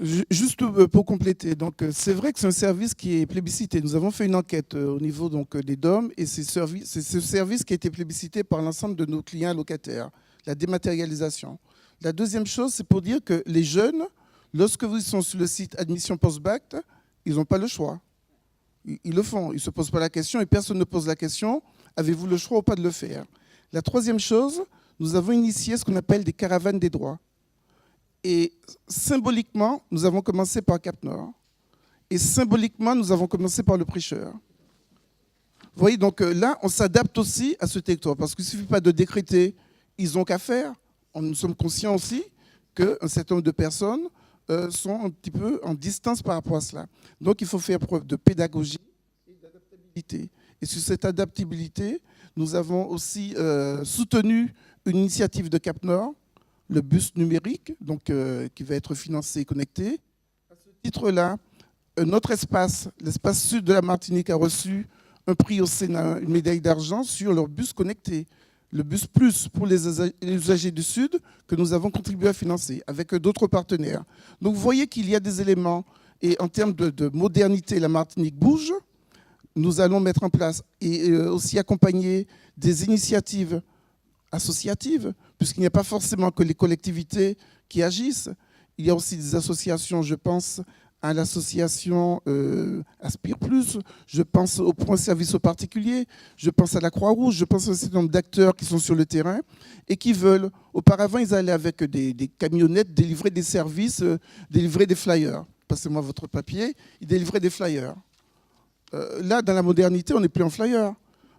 Juste pour compléter, donc c'est vrai que c'est un service qui est plébiscité. Nous avons fait une enquête au niveau donc des DOM et c'est ce service qui a été plébiscité par l'ensemble de nos clients locataires, la dématérialisation. La deuxième chose, c'est pour dire que les jeunes, lorsque vous sont sur le site Admission Post-Bac, ils n'ont pas le choix. Ils le font, ils ne se posent pas la question et personne ne pose la question, avez-vous le choix ou pas de le faire? La troisième chose, nous avons initié ce qu'on appelle des caravanes des droits. Et symboliquement, nous avons commencé par Cap Nord. Et symboliquement, nous avons commencé par le prêcheur. Vous voyez, donc là, on s'adapte aussi à ce territoire. Parce qu'il ne suffit pas de décréter, ils n'ont qu'à faire. Nous sommes conscients aussi qu'un certain nombre de personnes sont un petit peu en distance par rapport à cela. Donc, il faut faire preuve de pédagogie et d'adaptabilité. Et sur cette adaptabilité, nous avons aussi soutenu une initiative de Cap Nord, le bus numérique, donc, qui va être financé et connecté. À ce titre-là, notre espace, l'espace sud de la Martinique, a reçu un prix au Sénat, une médaille d'argent sur leur bus connecté. Le bus plus pour les usagers du Sud que nous avons contribué à financer avec d'autres partenaires. Donc vous voyez qu'il y a des éléments et en termes de modernité, la Martinique bouge. Nous allons mettre en place et aussi accompagner des initiatives associatives, puisqu'il n'y a pas forcément que les collectivités qui agissent. Il y a aussi des associations, je pense à l'association Aspire Plus, je pense au Point Service aux particuliers, je pense à la Croix-Rouge, je pense à un certain nombre d'acteurs qui sont sur le terrain et qui veulent, auparavant ils allaient avec des camionnettes délivrer des services, délivrer des flyers. Passez-moi votre papier, ils délivraient des flyers. Là, dans la modernité, on n'est plus en flyer.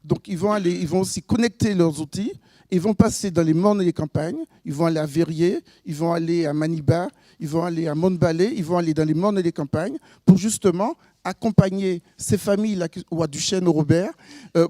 Donc ils vont aussi connecter leurs outils, ils vont passer dans les mornes et les campagnes, ils vont aller à Verrier, ils vont aller à Maniba, ils vont aller à Montbalais, ils vont aller dans les mornes et les campagnes pour justement accompagner ces familles-là, ou à Duchesne, au Robert,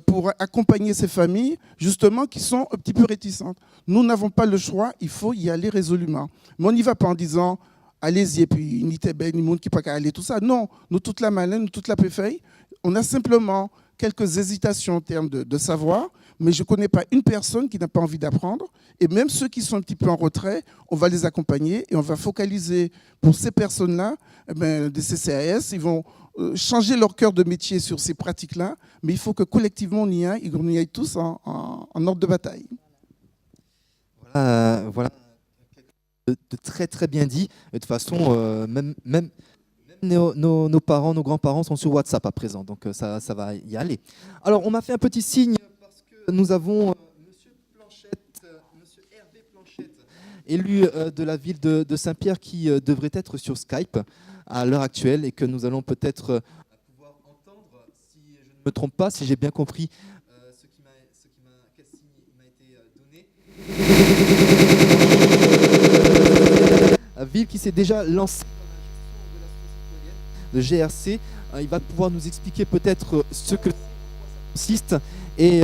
pour accompagner ces familles justement qui sont un petit peu réticentes. Nous n'avons pas le choix, il faut y aller résolument. Mais on n'y va pas en disant allez-y, et puis ni Tébé, ni monde qui pas qu'à aller, tout ça. Non, nous toute la malin, nous toute la péfeuille, on a simplement quelques hésitations en termes de savoir, mais je ne connais pas une personne qui n'a pas envie d'apprendre. Et même ceux qui sont un petit peu en retrait, on va les accompagner et on va focaliser pour ces personnes-là des CCAS. Ils vont changer leur cœur de métier sur ces pratiques-là, mais il faut que collectivement on y aille tous en ordre de bataille.
Voilà. De très très bien dit. De toute façon, même nos parents, nos grands-parents sont sur WhatsApp à présent, donc ça va y aller. Alors, on m'a fait un petit signe parce que nous avons Monsieur Hervé Planchette, élu de la ville de Saint-Pierre, qui devrait être sur Skype à l'heure actuelle et que nous allons peut-être pouvoir entendre, si je ne me trompe pas, si j'ai bien compris quel signe m'a été donné. Ville qui s'est déjà lancée de GRC, il va pouvoir nous expliquer peut-être ce que ça consiste et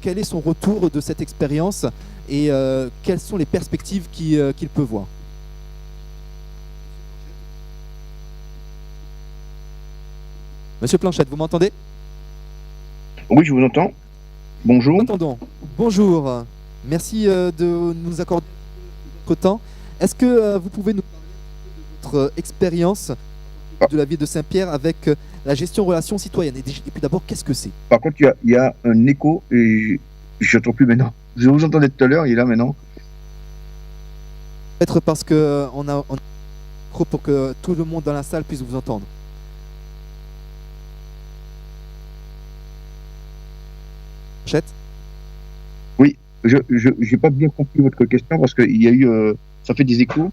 quel est son retour de cette expérience et quelles sont les perspectives qu'il peut voir. Monsieur Planchette, vous m'entendez?
Oui, je vous entends. Bonjour.
Nous entendons. Bonjour. Merci de nous accorder votre temps. Est-ce que vous pouvez nous parler de votre expérience de la ville de Saint-Pierre avec la gestion relations citoyennes? Et puis d'abord, qu'est-ce que c'est?
Par contre, il y a un écho et je n'entends plus maintenant. Je vous entendais tout à l'heure, il est là maintenant.
Peut-être parce qu'on a pour que tout le monde dans la salle puisse vous entendre. Planchette?
Oui, je n'ai pas bien compris votre question parce qu'il y a eu... ça fait des échos.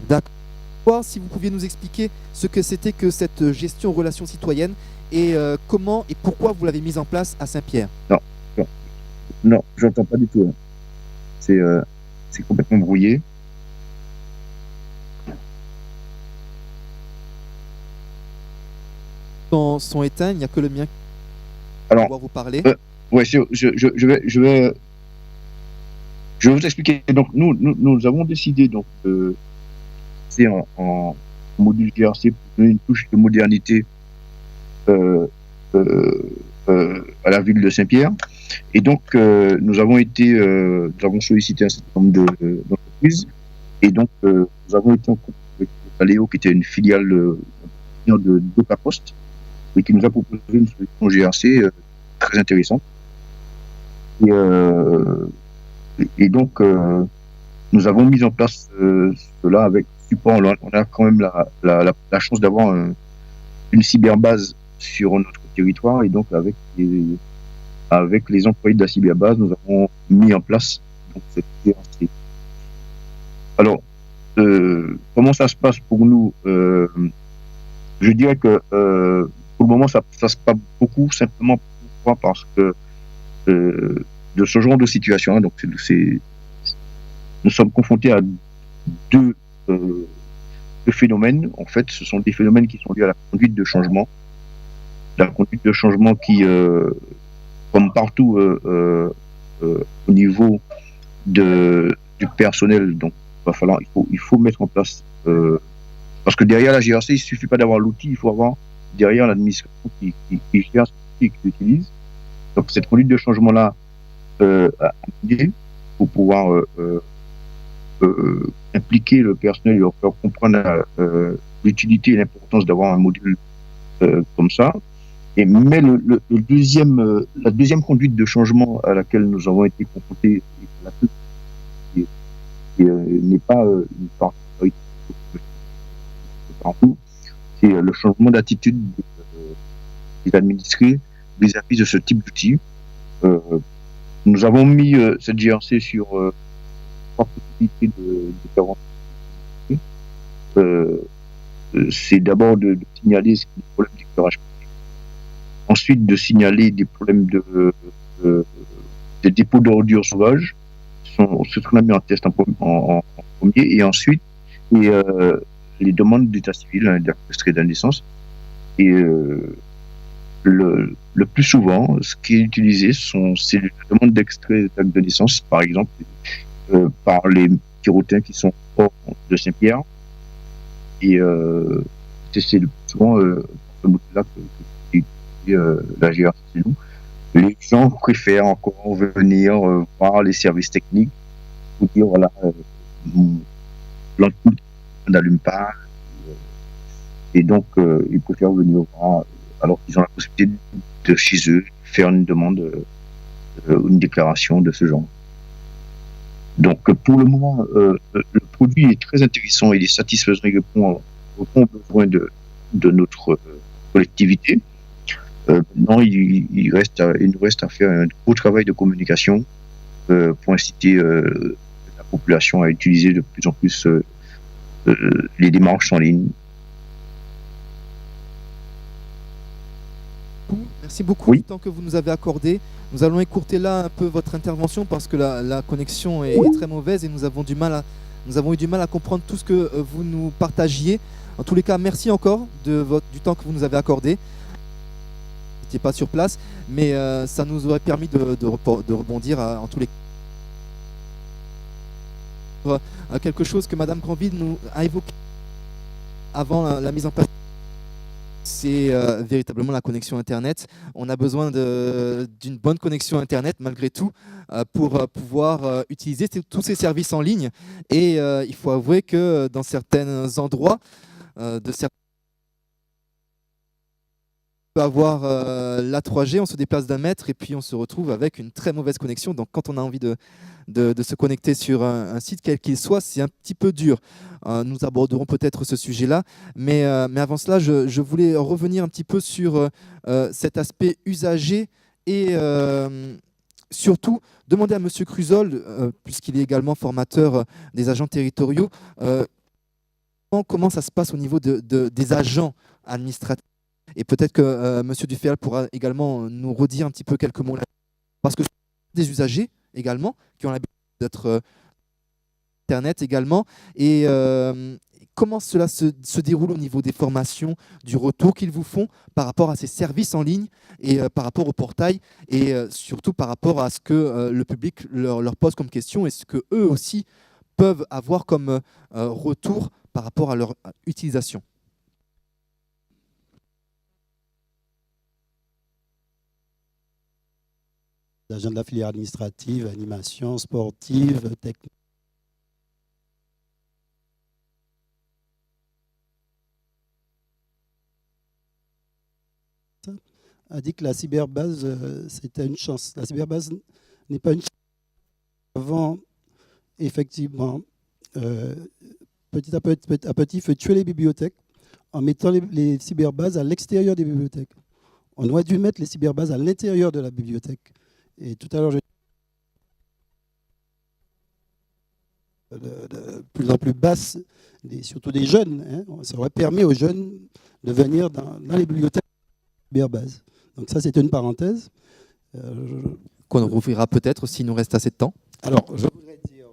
D'accord. Si vous pouviez nous expliquer ce que c'était que cette gestion relations citoyennes et comment et pourquoi vous l'avez mise en place à Saint-Pierre.
Non, j'entends pas du tout. Hein. C'est complètement brouillé.
Sont éteints, il n'y a que le mien qui
Alors,
va vous parler.
Ouais, je vais vous expliquer. Donc, nous avons décidé donc c'est en module GRC pour donner une touche de modernité à la ville de Saint-Pierre. Et donc, nous avons sollicité un certain nombre d'entreprises. Et donc, nous avons été en contact avec Paléo, qui était une filiale de Docapost, et qui nous a proposé une solution GRC très intéressante. Et donc, nous avons mis en place cela avec support. On a quand même la chance d'avoir une cyberbase sur notre territoire, et donc avec les employés de la cyberbase, nous avons mis en place donc, cette GRC. Alors, comment ça se passe pour nous? Je dirais que pour le moment, ça se passe beaucoup, simplement pourquoi? Parce que de ce genre de situation, hein, donc nous sommes confrontés à deux phénomènes. En fait, ce sont des phénomènes qui sont liés à la conduite de changement. La conduite de changement qui, comme partout au niveau du personnel, donc il faut mettre en place, parce que derrière la GRC, il ne suffit pas d'avoir l'outil, il faut avoir derrière l'administration qui gère ce outil et qui l'utilise. Donc cette conduite de changement-là pour pouvoir impliquer le personnel et leur faire comprendre l'utilité et l'importance d'avoir un module comme ça. Mais la deuxième conduite de changement à laquelle nous avons été confrontés, n'est pas une particularité partout, c'est le changement d'attitude des administrés vis-à-vis de ce type d'outil. Nous avons mis cette GRC sur trois possibilités de différents. C'est d'abord de signaler ce qui est le problème d'éclairage public, ensuite de signaler des problèmes de dépôt d'ordures sauvages, ce qu'on a mis en test en premier, et ensuite les demandes d'état civil, hein, d'extrait de naissance. Et le plus souvent, ce qui est utilisé, c'est les demandes d'extrait d'acte de naissance, par exemple, par les Pirotins qui sont hors de Saint-Pierre. Et c'est le plus souvent ce modèle-là que la GRC chez nous. Les gens préfèrent encore venir voir les services techniques pour dire voilà, l'ampoule n'allume pas. Et donc, ils préfèrent venir voir alors qu'ils ont la possibilité de chez eux faire une demande, une déclaration de ce genre. Donc, pour le moment, le produit est très intéressant, il est satisfaisant, il répond aux besoins de notre collectivité. Maintenant, il nous reste à faire un gros travail de communication pour inciter la population à utiliser de plus en plus les démarches en ligne.
Merci beaucoup du temps que vous nous avez accordé. Nous allons écourter là un peu votre intervention parce que la connexion est très mauvaise et nous avons eu du mal à comprendre tout ce que vous nous partagiez. En tous les cas, merci encore du temps que vous nous avez accordé. Vous n'étiez pas sur place, mais ça nous aurait permis de rebondir en tous les cas. Quelque chose que Madame Granville nous a évoqué avant la mise en place. C'est véritablement la connexion Internet. On a besoin d'une bonne connexion Internet malgré tout pour pouvoir utiliser tous ces services en ligne. Et il faut avouer que dans certains endroits, on peut avoir la 3G, on se déplace d'un mètre et puis on se retrouve avec une très mauvaise connexion. Donc quand on a envie de se connecter sur un site quel qu'il soit, c'est un petit peu dur. Nous aborderons peut-être ce sujet-là, mais avant cela, je voulais revenir un petit peu sur cet aspect usager et surtout demander à M. Cruzol, puisqu'il est également formateur des agents territoriaux, comment ça se passe au niveau des agents administratifs. Et peut-être que M. Dufayel pourra également nous redire un petit peu quelques mots là, parce que des usagers également qui ont l'habitude d'être Internet également. Et comment cela se déroule au niveau des formations, du retour qu'ils vous font par rapport à ces services en ligne et par rapport au portail et surtout par rapport à ce que le public leur pose comme question et ce qu'eux aussi peuvent avoir comme retour par rapport à leur utilisation.
les agents de la filière administrative, animation, sportive, technique. A dit que la cyberbase, c'était une chance. La cyberbase n'est pas une chance. Avant, effectivement, petit à petit, il faut tuer les bibliothèques en mettant les cyberbases à l'extérieur des bibliothèques. On aurait dû mettre les cyberbases à l'intérieur de la bibliothèque. Et tout à l'heure, de plus en plus basse, surtout des jeunes. Hein, ça aurait permis aux jeunes de venir dans les bibliothèques cyberbases. Donc ça, c'était une parenthèse.
Qu'on rouvrira peut-être s'il nous reste assez de temps.
Alors, je voudrais dire,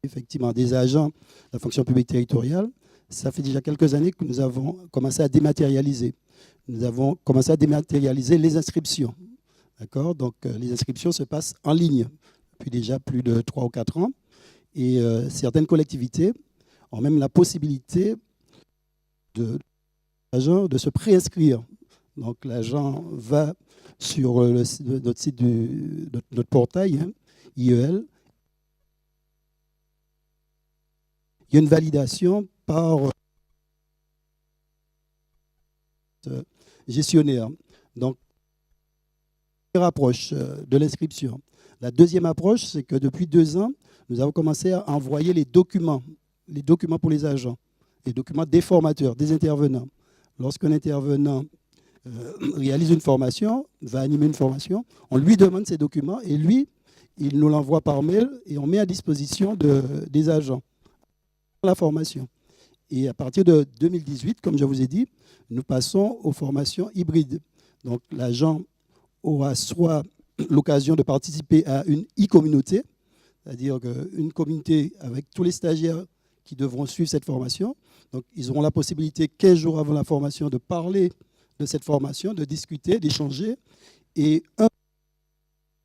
effectivement, des agents de la fonction publique territoriale, ça fait déjà quelques années que nous avons commencé à dématérialiser. Nous avons commencé à dématérialiser les inscriptions. D'accord ? Donc, les inscriptions se passent en ligne depuis déjà plus de 3 ou 4 ans. Et certaines collectivités ont même la possibilité de se préinscrire. Donc, l'agent va sur notre site, notre portail, hein, IEL. Il y a une validation par gestionnaire. Donc, première approche de l'inscription. La deuxième approche, c'est que depuis 2 ans, nous avons commencé à envoyer les documents pour les agents, les documents des formateurs, des intervenants. Lorsqu'un intervenant réalise une formation, va animer une formation, on lui demande ces documents et lui, il nous l'envoie par mail et on met à disposition des agents la formation. Et à partir de 2018, comme je vous ai dit, nous passons aux formations hybrides. Donc l'agent aura soit l'occasion de participer à une e-communauté, c'est-à-dire une communauté avec tous les stagiaires qui devront suivre cette formation. Donc ils auront la possibilité, 15 jours avant la formation, de parler de cette formation, de discuter, d'échanger, et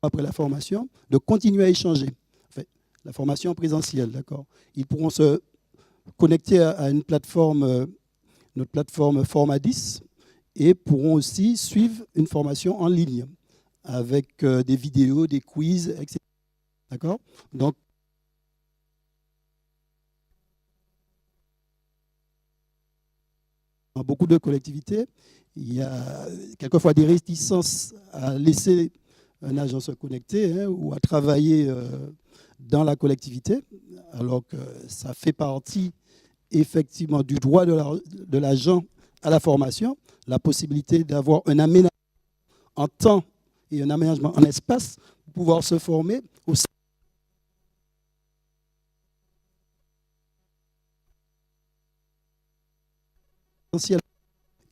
après la formation, de continuer à échanger. Enfin, la formation en présentiel, d'accord. Ils pourront se connecter à une plateforme, notre plateforme Formadis, et pourront aussi suivre une formation en ligne avec des vidéos, des quiz, etc. D'accord ? Donc, dans beaucoup de collectivités, il y a quelquefois des réticences à laisser un agent se connecter, hein, ou à travailler dans la collectivité, alors que ça fait partie effectivement du droit de l'agent à la formation, la possibilité d'avoir un aménagement en temps et un aménagement en espace pour pouvoir se former au sein.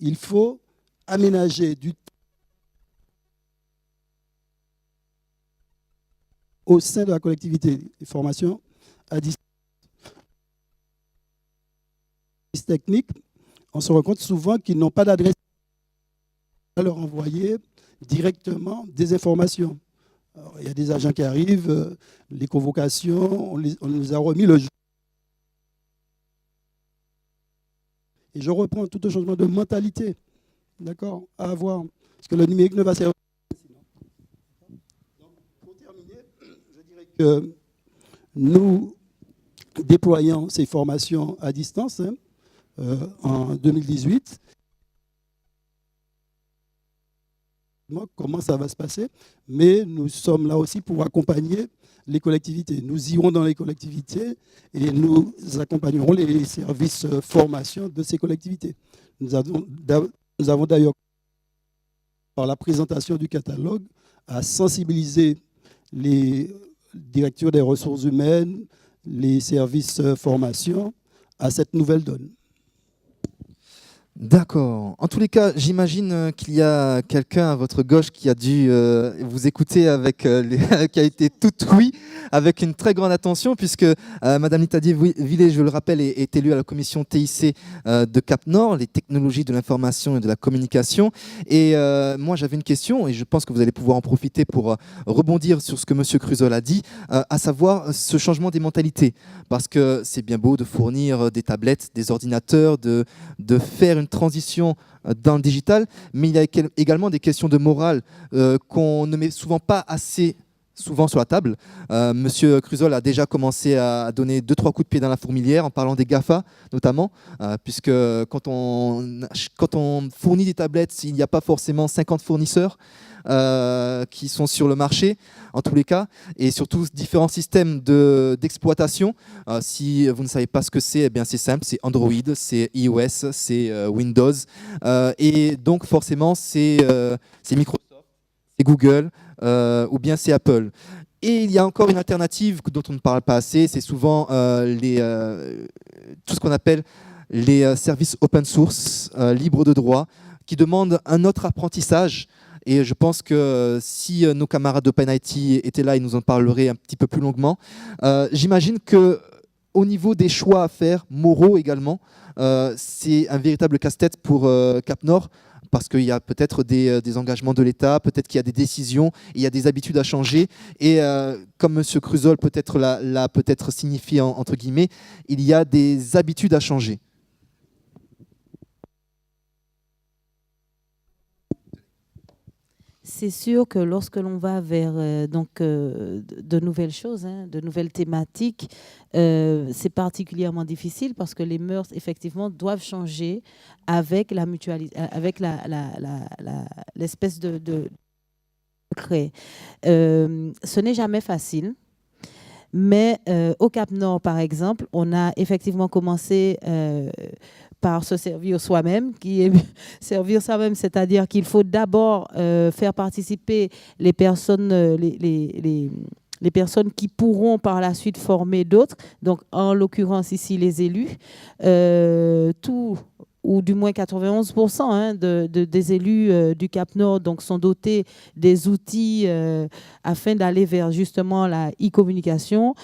Il faut aménager du temps au sein de la collectivité, les formations à distance technique. On se rend compte souvent qu'ils n'ont pas d'adresse à leur envoyer directement des informations. Alors, il y a des agents qui arrivent, les convocations, on les a remis le jour. Et je reprends tout un changement de mentalité, d'accord, à avoir. Parce que le numérique ne va servir. Donc, pour terminer, je dirais que nous déployons ces formations à distance, hein, en 2018. Comment ça va se passer, mais nous sommes là aussi pour accompagner les collectivités. Nous irons dans les collectivités et nous accompagnerons les services formation de ces collectivités. Nous avons d'ailleurs, par la présentation du catalogue, à sensibiliser les directeurs des ressources humaines, les services formation à cette nouvelle donne.
D'accord. En tous les cas, j'imagine qu'il y a quelqu'un à votre gauche qui a dû vous écouter avec qui a été tout oui, avec une très grande attention, puisque Madame Litadier-Villet, je le rappelle, est élue à la commission TIC de Cap-Nord, les technologies de l'information et de la communication. Et moi, j'avais une question, et je pense que vous allez pouvoir en profiter pour rebondir sur ce que Monsieur Cruzol a dit, à savoir ce changement des mentalités. Parce que c'est bien beau de fournir des tablettes, des ordinateurs, de faire une une transition dans le digital, mais il y a également des questions de morale qu'on ne met souvent pas assez souvent sur la table. Monsieur Cruzol a déjà commencé à donner 2-3 coups de pied dans la fourmilière en parlant des GAFA notamment, puisque quand on fournit des tablettes, il n'y a pas forcément 50 fournisseurs qui sont sur le marché en tous les cas, et surtout différents systèmes d'exploitation. Si vous ne savez pas ce que c'est, eh bien c'est simple, c'est Android, c'est iOS, c'est Windows, et donc forcément c'est Microsoft, c'est Google, ou bien c'est Apple. Et il y a encore une alternative dont on ne parle pas assez, c'est souvent tout ce qu'on appelle les services open source, libres de droit, qui demandent un autre apprentissage. Et je pense que si nos camarades d'OpenIT étaient là, ils nous en parleraient un petit peu plus longuement. J'imagine qu'au niveau des choix à faire, moraux également, c'est un véritable casse-tête pour Cap Nord, parce qu'il y a peut-être des engagements de l'État, peut-être qu'il y a des décisions, il y a des habitudes à changer. Et comme M. Cruzol peut-être l'a peut-être signifié entre guillemets, il y a des habitudes à changer.
C'est sûr que lorsque l'on va vers de nouvelles choses, de nouvelles thématiques, c'est particulièrement difficile parce que les mœurs, effectivement, doivent changer avec la avec l'espèce de créer. Ce n'est jamais facile. Mais au Cap Nord, par exemple, on a effectivement commencé par se servir soi-même, servir soi-même, c'est-à-dire qu'il faut d'abord faire participer les personnes, les personnes qui pourront par la suite former d'autres, donc en l'occurrence ici les élus, ou du moins 91% des élus du Cap Nord donc, sont dotés des outils afin d'aller vers justement la e-communication.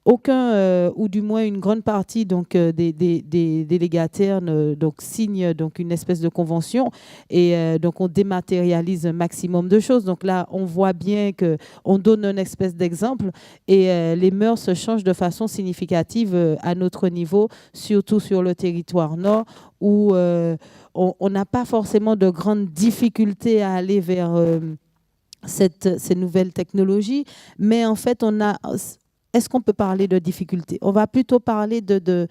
Aucun, ou du moins une grande partie donc, des délégataires donc, signent donc, une espèce de convention et donc on dématérialise un maximum de choses. Donc là, on voit bien qu'on donne une espèce d'exemple et les mœurs se changent de façon significative à notre niveau, surtout sur le territoire nord où on n'a pas forcément de grandes difficultés à aller vers ces nouvelles technologies, mais en fait, est-ce qu'on peut parler de difficultés? On va plutôt parler d'une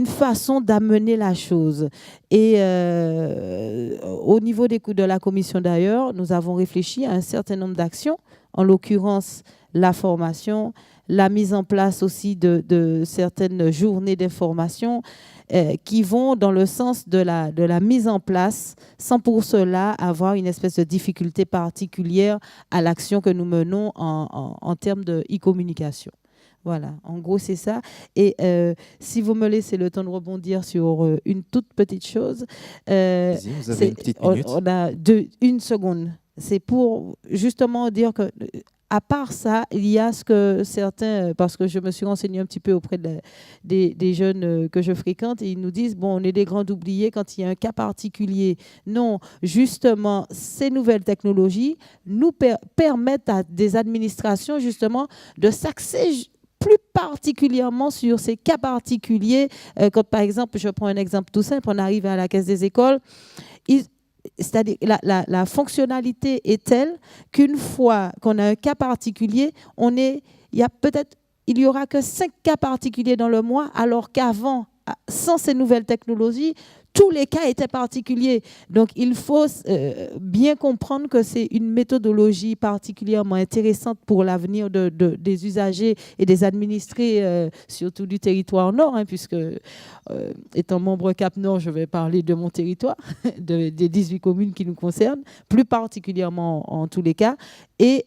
façon d'amener la chose. Et au niveau de la commission d'ailleurs, nous avons réfléchi à un certain nombre d'actions, en l'occurrence la formation, la mise en place aussi de certaines journées d'information qui vont dans le sens de la mise en place, sans pour cela avoir une espèce de difficulté particulière à l'action que nous menons en termes de e-communication. Voilà, en gros, c'est ça. Et si vous me laissez le temps de rebondir sur une toute petite chose.
Vous avez une petite minute.
On a une seconde. C'est pour justement dire que, à part ça, il y a ce que certains, parce que je me suis renseignée un petit peu auprès des jeunes que je fréquente, et ils nous disent, bon, on est des grands oubliés quand il y a un cas particulier. Non, justement, ces nouvelles technologies nous permettent à des administrations, justement, de s'axer plus particulièrement sur ces cas particuliers. Quand, par exemple, je prends un exemple tout simple, on arrive à la caisse des écoles, c'est-à-dire la fonctionnalité est telle qu'une fois qu'on a un cas particulier, il y aura que 5 cas particuliers dans le mois, alors qu'avant, sans ces nouvelles technologies, tous les cas étaient particuliers. Donc, il faut bien comprendre que c'est une méthodologie particulièrement intéressante pour l'avenir des usagers et des administrés, surtout du territoire nord, puisque, étant membre Cap Nord, je vais parler de mon territoire, des 18 communes qui nous concernent, plus particulièrement en tous les cas, et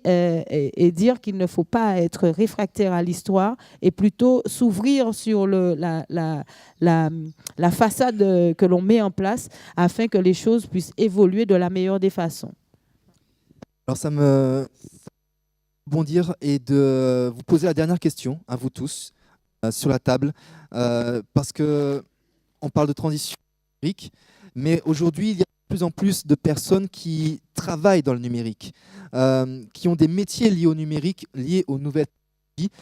dire qu'il ne faut pas être réfractaire à l'histoire et plutôt s'ouvrir sur la façade que l'on met en place afin que les choses puissent évoluer de la meilleure des façons.
Alors ça me rebondir et de vous poser la dernière question à vous tous sur la table, parce qu'on parle de transition numérique, mais aujourd'hui il y a de plus en plus de personnes qui travaillent dans le numérique, qui ont des métiers liés au numérique, liés aux nouvelles technologies.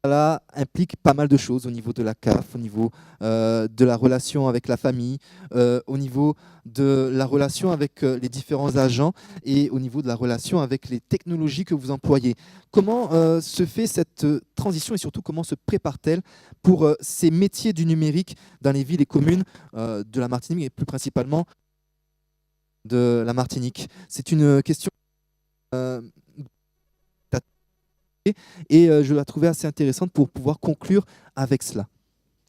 Cela implique pas mal de choses au niveau de la CAF, au niveau de la relation avec la famille, au niveau de la relation avec les différents agents et au niveau de la relation avec les technologies que vous employez. Comment se fait cette transition et surtout comment se prépare-t-elle pour ces métiers du numérique dans les villes et communes de la Martinique et plus principalement de la Martinique? C'est une question et je la trouvais assez intéressante pour pouvoir conclure avec cela.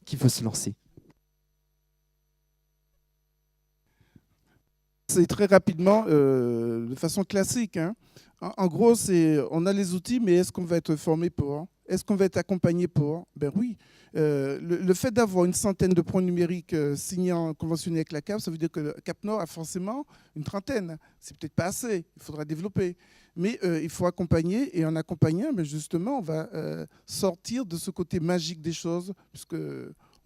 Qui veut se lancer?
C'est très rapidement, de façon classique, hein. En gros, on a les outils, mais est-ce qu'on va être formé pour? Est-ce qu'on va être accompagné pour? Ben oui. Le fait d'avoir une centaine de points numériques signés, conventionnés avec la CAF, ça veut dire que le Cap Nord a forcément une trentaine. C'est peut-être pas assez, il faudra développer. Mais il faut accompagner, et en accompagnant, ben justement, on va sortir de ce côté magique des choses, puisque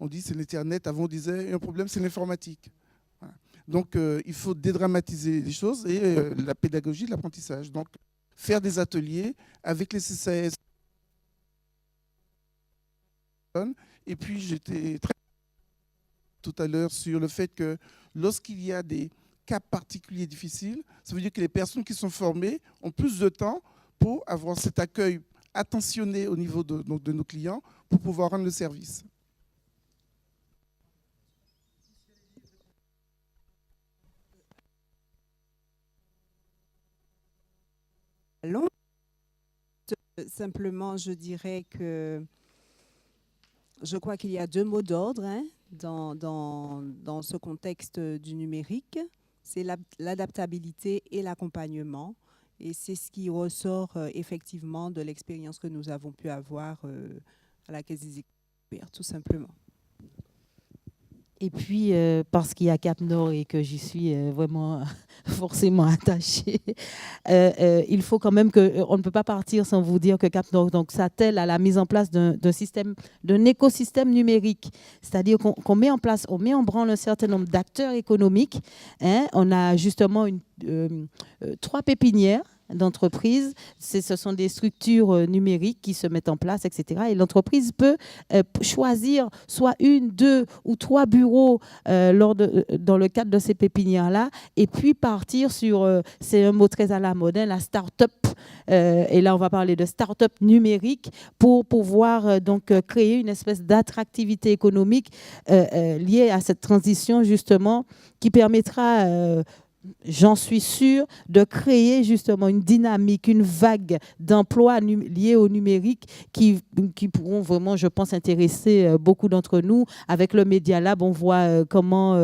on dit c'est l'Internet, avant on disait un problème c'est l'informatique. Voilà. Donc il faut dédramatiser les choses et la pédagogie, l'apprentissage. Donc faire des ateliers avec les CCAS. Et puis j'étais très tout à l'heure sur le fait que lorsqu'il y a des cas particuliers difficiles, ça veut dire que les personnes qui sont formées ont plus de temps pour avoir cet accueil attentionné au niveau de nos clients pour pouvoir rendre le service.
Simplement, je dirais que je crois qu'il y a deux mots d'ordre hein, dans ce contexte du numérique. C'est l'adaptabilité et l'accompagnement. Et c'est ce qui ressort effectivement de l'expérience que nous avons pu avoir à la Caisse des Écoles, tout simplement.
Et puis, parce qu'il y a Cap Nord et que j'y suis vraiment forcément attachée, il faut quand même on ne peut pas partir sans vous dire que Cap Nord s'attelle à la mise en place d'un écosystème numérique. C'est-à-dire qu'on met en place, on met en branle un certain nombre d'acteurs économiques. Hein. On a justement 3 pépinières d'entreprises. Ce sont des structures numériques qui se mettent en place, etc. Et l'entreprise peut choisir soit 1, 2 ou 3 bureaux dans le cadre de ces pépinières-là et puis partir sur, c'est un mot très à la mode, hein, la start-up. Et là, on va parler de start-up numérique pour pouvoir donc créer une espèce d'attractivité économique liée à cette transition justement qui permettra j'en suis sûre, de créer justement une dynamique, une vague d'emplois liés au numérique qui pourront vraiment, je pense, intéresser beaucoup d'entre nous. Avec le Media Lab, on voit comment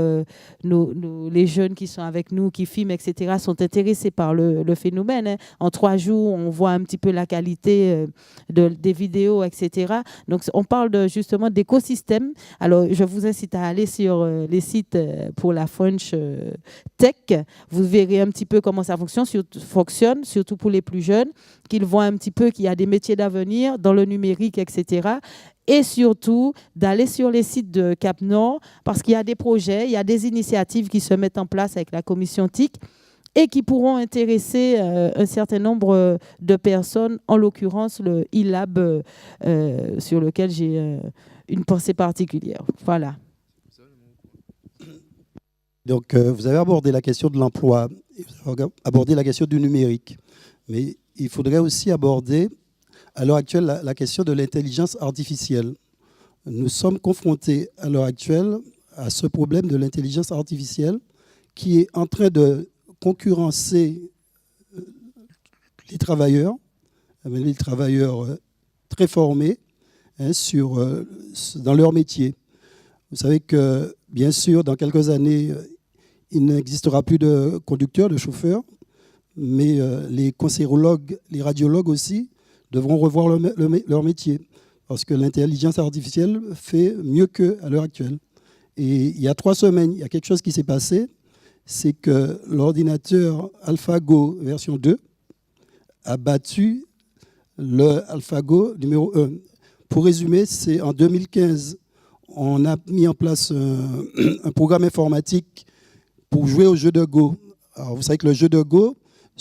les jeunes qui sont avec nous, qui filment, etc., sont intéressés par le phénomène. Hein. En 3 jours, on voit un petit peu la qualité des vidéos, etc. Donc, on parle justement d'écosystème. Alors, je vous incite à aller sur les sites pour la French Tech. Vous verrez un petit peu comment ça fonctionne, surtout pour les plus jeunes, qu'ils voient un petit peu qu'il y a des métiers d'avenir dans le numérique, etc. Et surtout, d'aller sur les sites de Cap Nord, parce qu'il y a des projets, il y a des initiatives qui se mettent en place avec la commission TIC et qui pourront intéresser un certain nombre de personnes, en l'occurrence le e-lab sur lequel j'ai une pensée particulière. Voilà.
Donc, vous avez abordé la question de l'emploi, vous avez abordé la question du numérique. Mais il faudrait aussi aborder, à l'heure actuelle, la question de l'intelligence artificielle. Nous sommes confrontés, à l'heure actuelle, à ce problème de l'intelligence artificielle qui est en train de concurrencer les travailleurs très formés hein, dans leur métier. Vous savez que, bien sûr, dans quelques années, il n'existera plus de conducteurs, de chauffeurs, mais les cancérologues, les radiologues aussi devront revoir leur métier parce que l'intelligence artificielle fait mieux qu'à l'heure actuelle. Et il y a 3 semaines, il y a quelque chose qui s'est passé, c'est que l'ordinateur AlphaGo version 2 a battu le AlphaGo numéro 1. Pour résumer, c'est en 2015, on a mis en place un programme informatique pour jouer au jeu de Go. Alors, vous savez que le jeu de Go,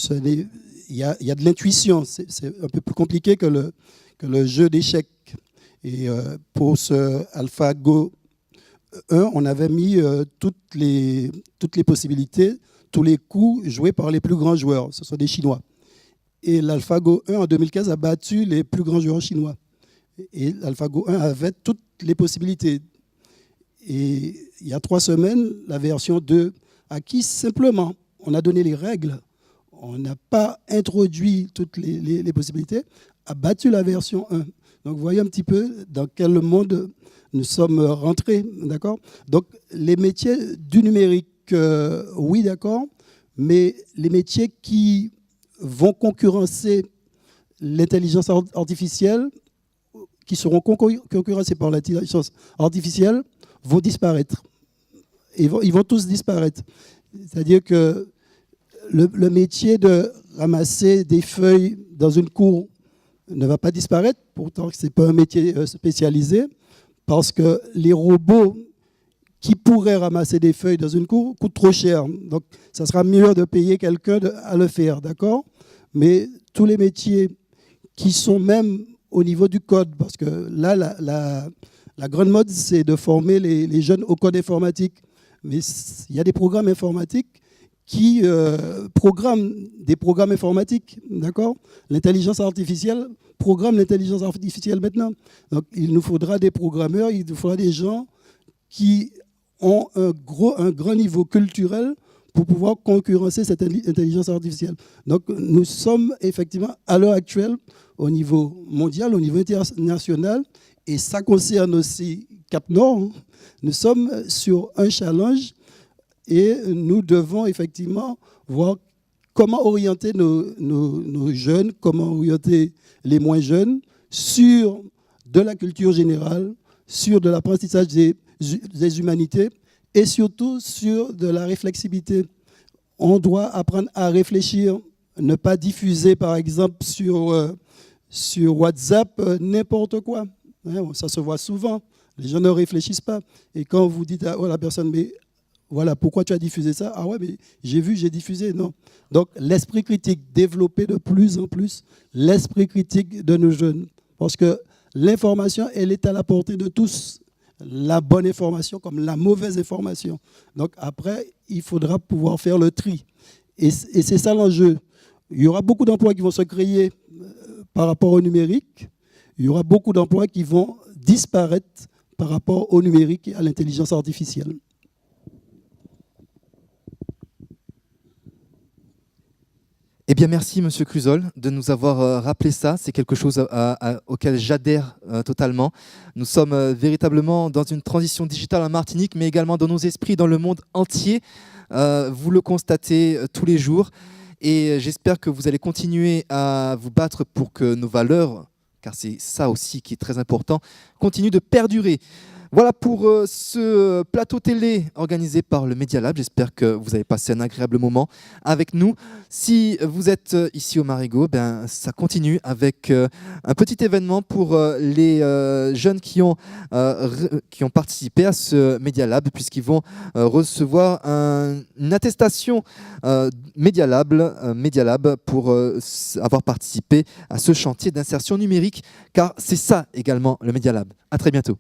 il y a de l'intuition. C'est un peu plus compliqué que le jeu d'échecs. Et pour ce AlphaGo 1, on avait mis toutes les possibilités, tous les coups joués par les plus grands joueurs. Ce sont des Chinois. Et l'AlphaGo 1 en 2015 a battu les plus grands joueurs chinois. Et l'AlphaGo 1 avait toutes les possibilités. Et il y a 3 semaines, la version 2, à qui simplement on a donné les règles, on n'a pas introduit toutes les possibilités, a battu la version 1. Donc, vous voyez un petit peu dans quel monde nous sommes rentrés, d'accord? Donc, les métiers du numérique, oui, d'accord, mais les métiers qui vont concurrencer l'intelligence artificielle, qui seront concurrencés par l'intelligence artificielle, vont disparaître. Ils vont tous disparaître. C'est-à-dire que le métier de ramasser des feuilles dans une cour ne va pas disparaître, pourtant ce n'est pas un métier spécialisé, parce que les robots qui pourraient ramasser des feuilles dans une cour coûtent trop cher. Donc, ça sera mieux de payer quelqu'un à le faire, d'accord? Mais tous les métiers qui sont même au niveau du code, parce que là, la grande mode, c'est de former les jeunes au code informatique. Mais il y a des programmes informatiques qui programment des programmes informatiques, d'accord? L'intelligence artificielle programme l'intelligence artificielle maintenant. Donc, il nous faudra des programmeurs, il nous faudra des gens qui ont un grand niveau culturel pour pouvoir concurrencer cette intelligence artificielle. Donc, nous sommes effectivement, à l'heure actuelle, au niveau mondial, au niveau international, et ça concerne aussi Cap Nord, nous sommes sur un challenge et nous devons effectivement voir comment orienter nos jeunes, comment orienter les moins jeunes sur de la culture générale, sur de l'apprentissage des humanités et surtout sur de la réflexivité. On doit apprendre à réfléchir, ne pas diffuser par exemple sur WhatsApp n'importe quoi. Ça se voit souvent, les gens ne réfléchissent pas. Et quand vous dites à la personne, mais voilà, pourquoi tu as diffusé ça? Ah ouais, mais j'ai vu, j'ai diffusé. Non. Donc, l'esprit critique, développer de plus en plus l'esprit critique de nos jeunes. Parce que l'information, elle est à la portée de tous. La bonne information comme la mauvaise information. Donc, après, il faudra pouvoir faire le tri. Et c'est ça l'enjeu. Il y aura beaucoup d'emplois qui vont se créer par rapport au numérique. Il y aura beaucoup d'emplois qui vont disparaître par rapport au numérique et à l'intelligence artificielle.
Eh bien, merci, Monsieur Cruzol, de nous avoir rappelé ça. C'est quelque chose auquel j'adhère totalement. Nous sommes véritablement dans une transition digitale en Martinique, mais également dans nos esprits, dans le monde entier. Vous le constatez tous les jours. Et j'espère que vous allez continuer à vous battre pour que nos valeurs, car c'est ça aussi qui est très important, continuent de perdurer. Voilà pour ce plateau télé organisé par le Media Lab. J'espère que vous avez passé un agréable moment avec nous. Si vous êtes ici au Marigot, ça continue avec un petit événement pour les jeunes qui ont participé à ce Media Lab, puisqu'ils vont recevoir une attestation Media Lab pour avoir participé à ce chantier d'insertion numérique, car c'est ça également le Media Lab. À très bientôt.